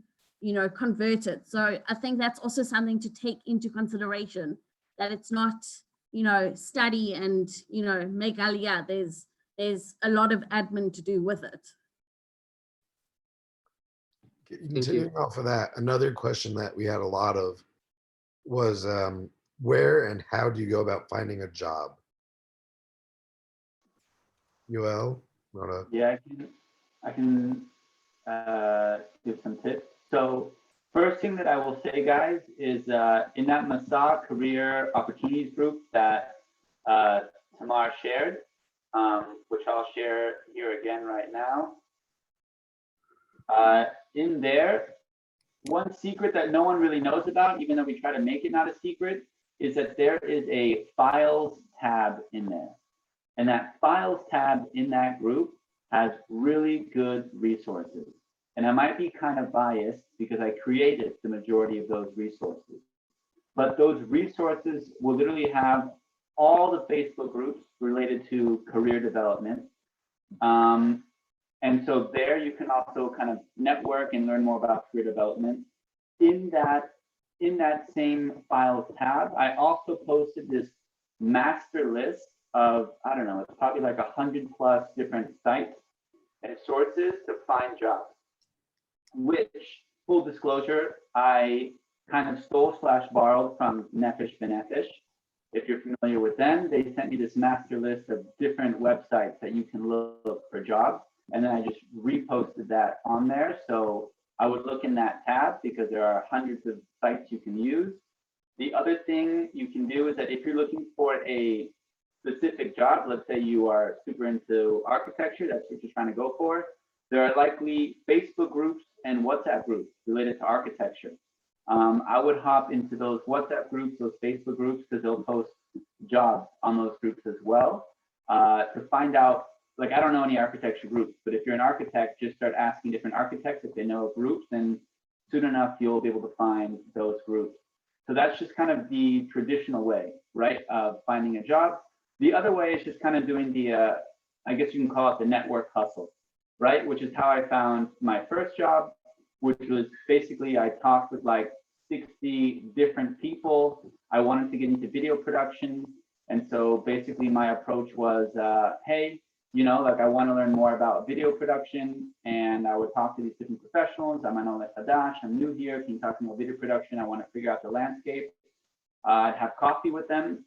convert it. So I think that's also something to take into consideration, that it's not, study and, make aliyah. There's a lot of admin to do with it. Continuing off of that, another question that we had a lot of was where and how do you go about finding a job? Yoel, wanna? Yeah, I can give some tips. So first thing that I will say, guys, is in that Masa career opportunities group that Tamar shared, which I'll share here again right now. In there, one secret that no one really knows about, even though we try to make it not a secret, is that there is a files tab in there. And that files tab in that group has really good resources. And I might be kind of biased because I created the majority of those resources. But those resources will literally have all the Facebook groups related to career development. And so there you can also kind of network and learn more about career development. In that same files tab, I also posted this master list of, I don't know, it's probably like 100+ different sites and sources to find jobs. which, full disclosure, I kind of stole / borrowed from Nefesh B'Nefesh. If you're familiar with them, they sent me this master list of different websites that you can look for jobs. And then I just reposted that on there. So I would look in that tab because there are hundreds of sites you can use. The other thing you can do is that if you're looking for a specific job, let's say you are super into architecture, that's what you're trying to go for, there are likely Facebook groups and WhatsApp groups related to architecture. I would hop into those WhatsApp groups, those Facebook groups, because they'll post jobs on those groups as well, to find out, like, I don't know any architecture groups, but if you're an architect, just start asking different architects if they know of groups, and soon enough, you'll be able to find those groups. So that's just kind of the traditional way, right, of finding a job. The other way is just kind of doing the, I guess you can call it the network hustle, right, which is how I found my first job, which was basically I talked with like 60 different people. I wanted to get into video production. And so basically my approach was, hey, you know, like I want to learn more about video production. And I would talk to these different professionals. I'm an Ole Hadash, I'm new here. Can you talk to me about video production? I want to figure out the landscape. I'd have coffee with them.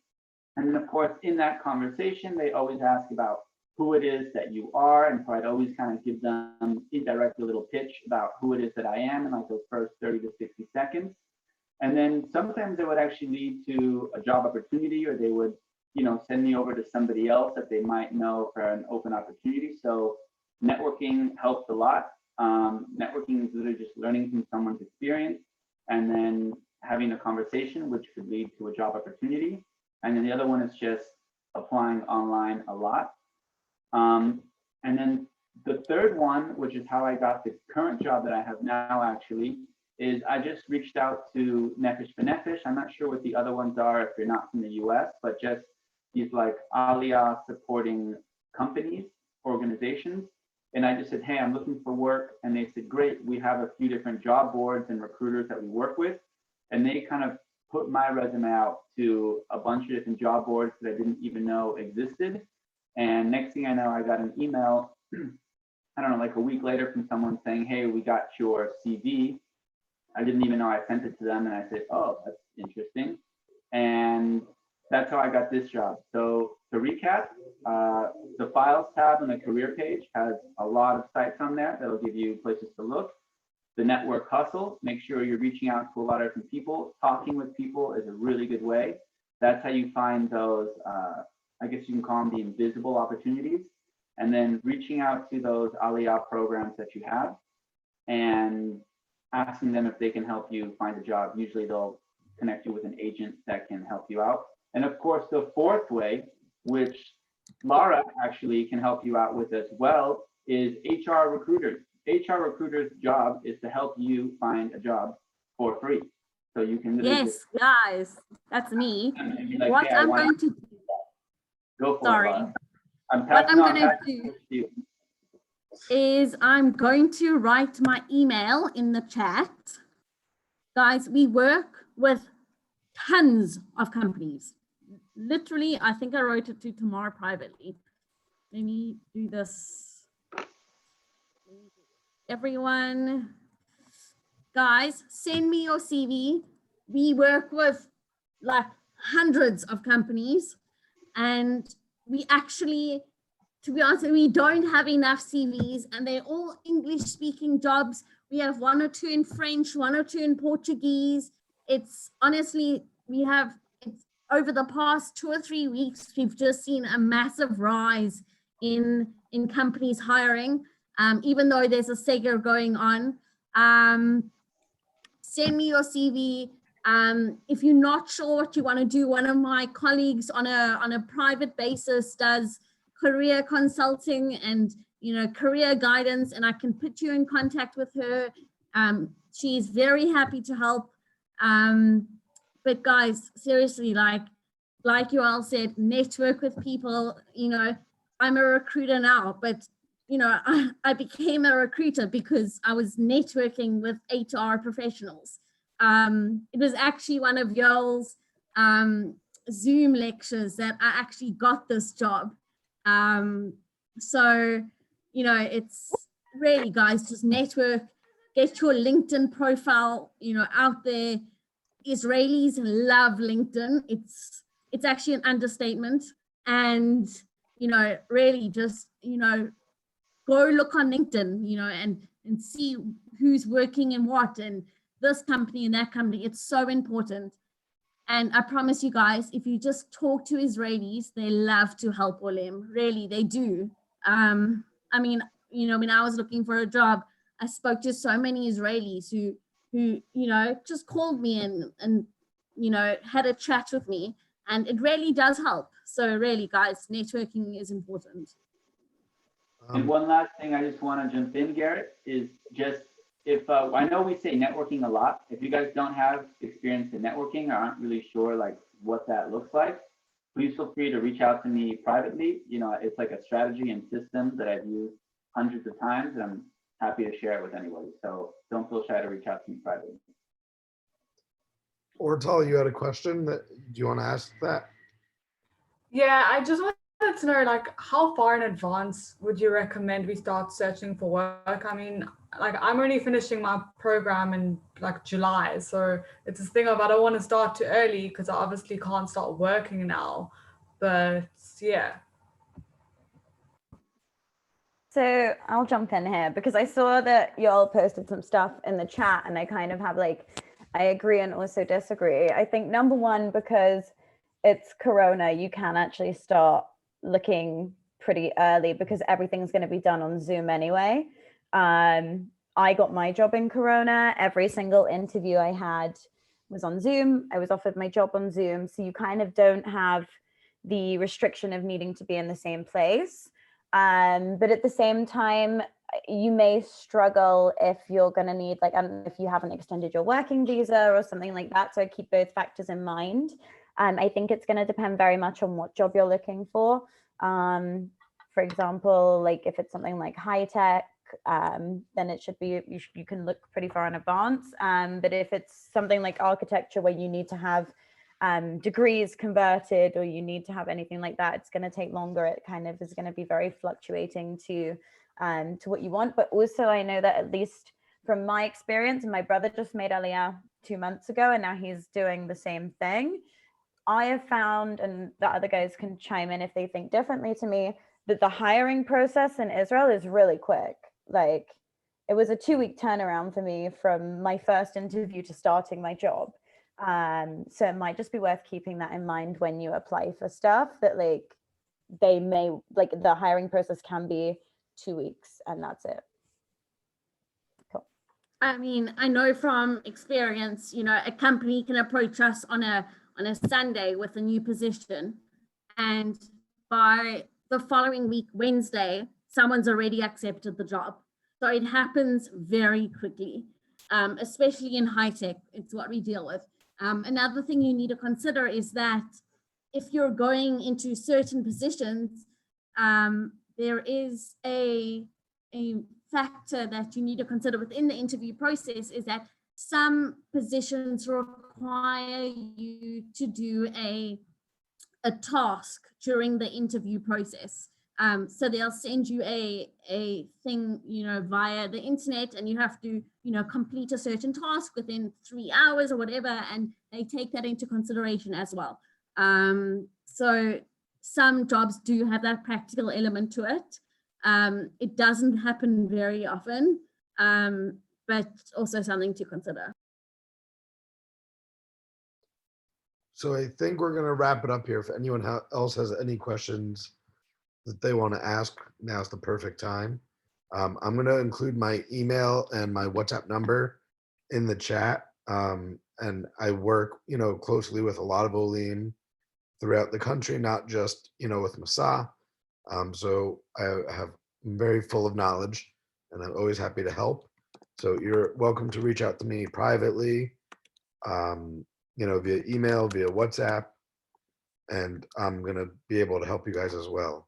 And then of course, in that conversation, they always ask about who it is that you are. And so I'd always kind of give them indirectly a little pitch about who it is that I am in like those first 30 to 60 seconds. And then sometimes it would actually lead to a job opportunity, or they would, you know, send me over to somebody else that they might know for an open opportunity. So networking helps a lot. Networking is literally just learning from someone's experience and then having a conversation, which could lead to a job opportunity. And then the other one is just applying online a lot. And then the third one, which is how I got the current job that I have now actually, is I just reached out to Nefesh B'Nefesh. I'm not sure what the other ones are if you're not from the US, but just these like alia supporting companies, organizations. And I just said, hey, I'm looking for work. And they said, great, we have a few different job boards and recruiters that we work with. And they kind of put my resume out to a bunch of different job boards that I didn't even know existed. And next thing I know, I got an email, I don't know, like a week later from someone saying, hey, we got your CV. I didn't even know I sent it to them. And I said, oh, that's interesting. And that's how I got this job. So to recap, the files tab on the career page has a lot of sites on there that'll give you places to look. The network hustle, make sure you're reaching out to a lot of different people. Talking with people is a really good way. That's how you find those, I guess you can call them the invisible opportunities. And then reaching out to those alia programs that you have and asking them if they can help you find a job. Usually they'll connect you with an agent that can help you out. And of course, the fourth way, which Laura actually can help you out with as well, is HR recruiters. HR recruiters' job is to help you find a job for free. So you can Yes, guys, that's me. Like, what hey, I'm going to go for sorry. it, Laura. I'm What I'm passing going on to do you. is I'm going to write my email in the chat. Guys, we work with tons of companies. Literally, I think I wrote it to Tamar privately. Let me do this. Everyone, guys, send me your CV. We work with like hundreds of companies, and we actually, to be honest, we don't have enough CVs, and they're all English speaking jobs. We have 1 or 2 in French, 1 or 2 in Portuguese. It's honestly, it's over the past 2 or 3 weeks, we've just seen a massive rise in companies hiring, even though there's a Sega going on. Send me your CV. If you're not sure what you want to do, one of my colleagues on a private basis does career consulting and career guidance, and I can put you in contact with her. She's very happy to help. But guys, seriously, like you all said, network with people. I'm a recruiter now, but I became a recruiter because I was networking with HR professionals. It was actually one of y'all's Zoom lectures that I actually got this job. So, it's really, guys, just network. get your LinkedIn profile, out there. Israelis love LinkedIn. It's actually an understatement. And, really just, go look on LinkedIn, and see who's working in what, and this company and that company. It's so important. And I promise you guys, if you just talk to Israelis, they love to help Olim. Really, they do. I mean, when I was looking for a job, I spoke to so many Israelis who just called me and had a chat with me, and it really does help. So really, guys, networking is important. And one last thing I just want to jump in, Garrett, is just if I know we say networking a lot. If you guys don't have experience in networking or aren't really sure like what that looks like, please feel free to reach out to me privately. It's like a strategy and system that I've used hundreds of times, and I'm happy to share it with anybody. So don't feel shy to reach out to me privately. Ortal, you had a question do you want to ask that? Yeah, I just wanted to know, like, how far in advance would you recommend we start searching for work? I mean, like, I'm only finishing my program in like July, so it's this thing of I don't want to start too early because I obviously can't start working now. But yeah. So I'll jump in here because I saw that y'all posted some stuff in the chat, and I kind of have I agree and also disagree. I think number one, because it's Corona, you can actually start looking pretty early because everything's going to be done on Zoom anyway. I got my job in Corona. Every single interview I had was on Zoom. I was offered my job on Zoom. So you kind of don't have the restriction of needing to be in the same place. But at the same time, you may struggle if you're going to need, if you haven't extended your working visa or something like that. So keep both factors in mind. I think it's going to depend very much on what job you're looking for. For example, like if it's something like high tech, then it should be, you can look pretty far in advance. But if it's something like architecture where you need to have degrees converted or you need to have anything like that, it's going to take longer. It kind of is going to be very fluctuating to what you want. But also I know that at least from my experience, and my brother just made Aliyah 2 months ago, and now he's doing the same thing. I have found, and the other guys can chime in if they think differently to me, that the hiring process in Israel is really quick. Like, it was a 2-week turnaround for me from my first interview to starting my job. So it might just be worth keeping that in mind when you apply for stuff, that they may, the hiring process can be 2 weeks and that's it. Cool. I mean, I know from experience, a company can approach us on a Sunday with a new position, and by the following week, Wednesday, someone's already accepted the job. So it happens very quickly, especially in high tech. It's what we deal with. Another thing you need to consider is that if you're going into certain positions, there is a factor that you need to consider within the interview process, is that some positions require you to do a task during the interview process. So they'll send you a thing, via the internet, and you have to, complete a certain task within 3 hours or whatever, and they take that into consideration as well. So some jobs do have that practical element to it. It doesn't happen very often, but also something to consider. So I think we're going to wrap it up here. If anyone else has any questions that they want to ask, now's the perfect time. I'm going to include my email and my WhatsApp number in the chat. And I work, closely with a lot of Olim throughout the country, not just, with Masa. So I'm very full of knowledge, and I'm always happy to help. So you're welcome to reach out to me privately, via email, via WhatsApp, and I'm going to be able to help you guys as well.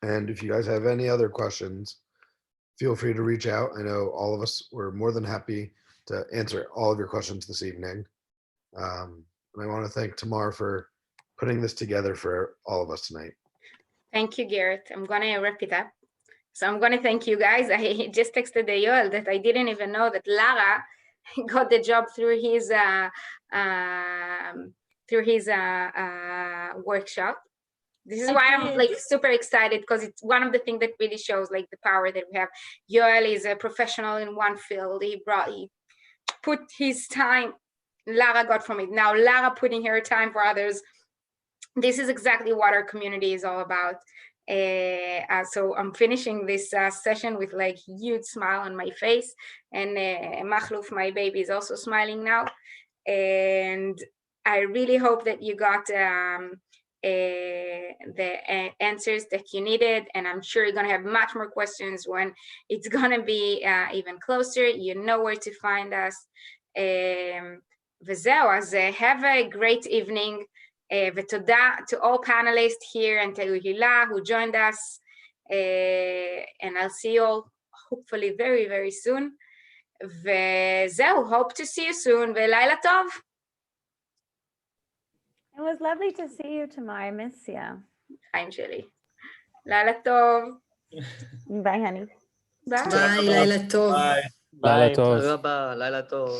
And if you guys have any other questions, feel free to reach out. I know all of us were more than happy to answer all of your questions this evening. And I want to thank Tamar for putting this together for all of us tonight. Thank you, Garrett. I'm going to wrap it up. So I'm going to thank you guys. I just texted the Yoel that I didn't even know that Lara got the job through his workshop. This is why I'm like super excited, because it's one of the things that really shows like the power that we have. Yoel is a professional in one field. He put his time. Lara got from it. Now Lara putting her time for others. This is exactly what our community is all about. So I'm finishing this session with like huge smile on my face, and Machluf, my baby, is also smiling now. And I really hope that you got the answers that you needed, and I'm sure you're gonna have much more questions when it's gonna be even closer. You know where to find us. וזהו, אז have a great evening. ותודה to all panelists here and to Hila who joined us, and I'll see you all hopefully very very soon. וזהו, hope to see you soon, ולילה טוב. It was lovely to see you tomorrow. I miss you. חיים שלי. לילה טוב. Bye, honey. ביי. ביי, לילה טוב. ביי. תודה רבה, לילה טוב.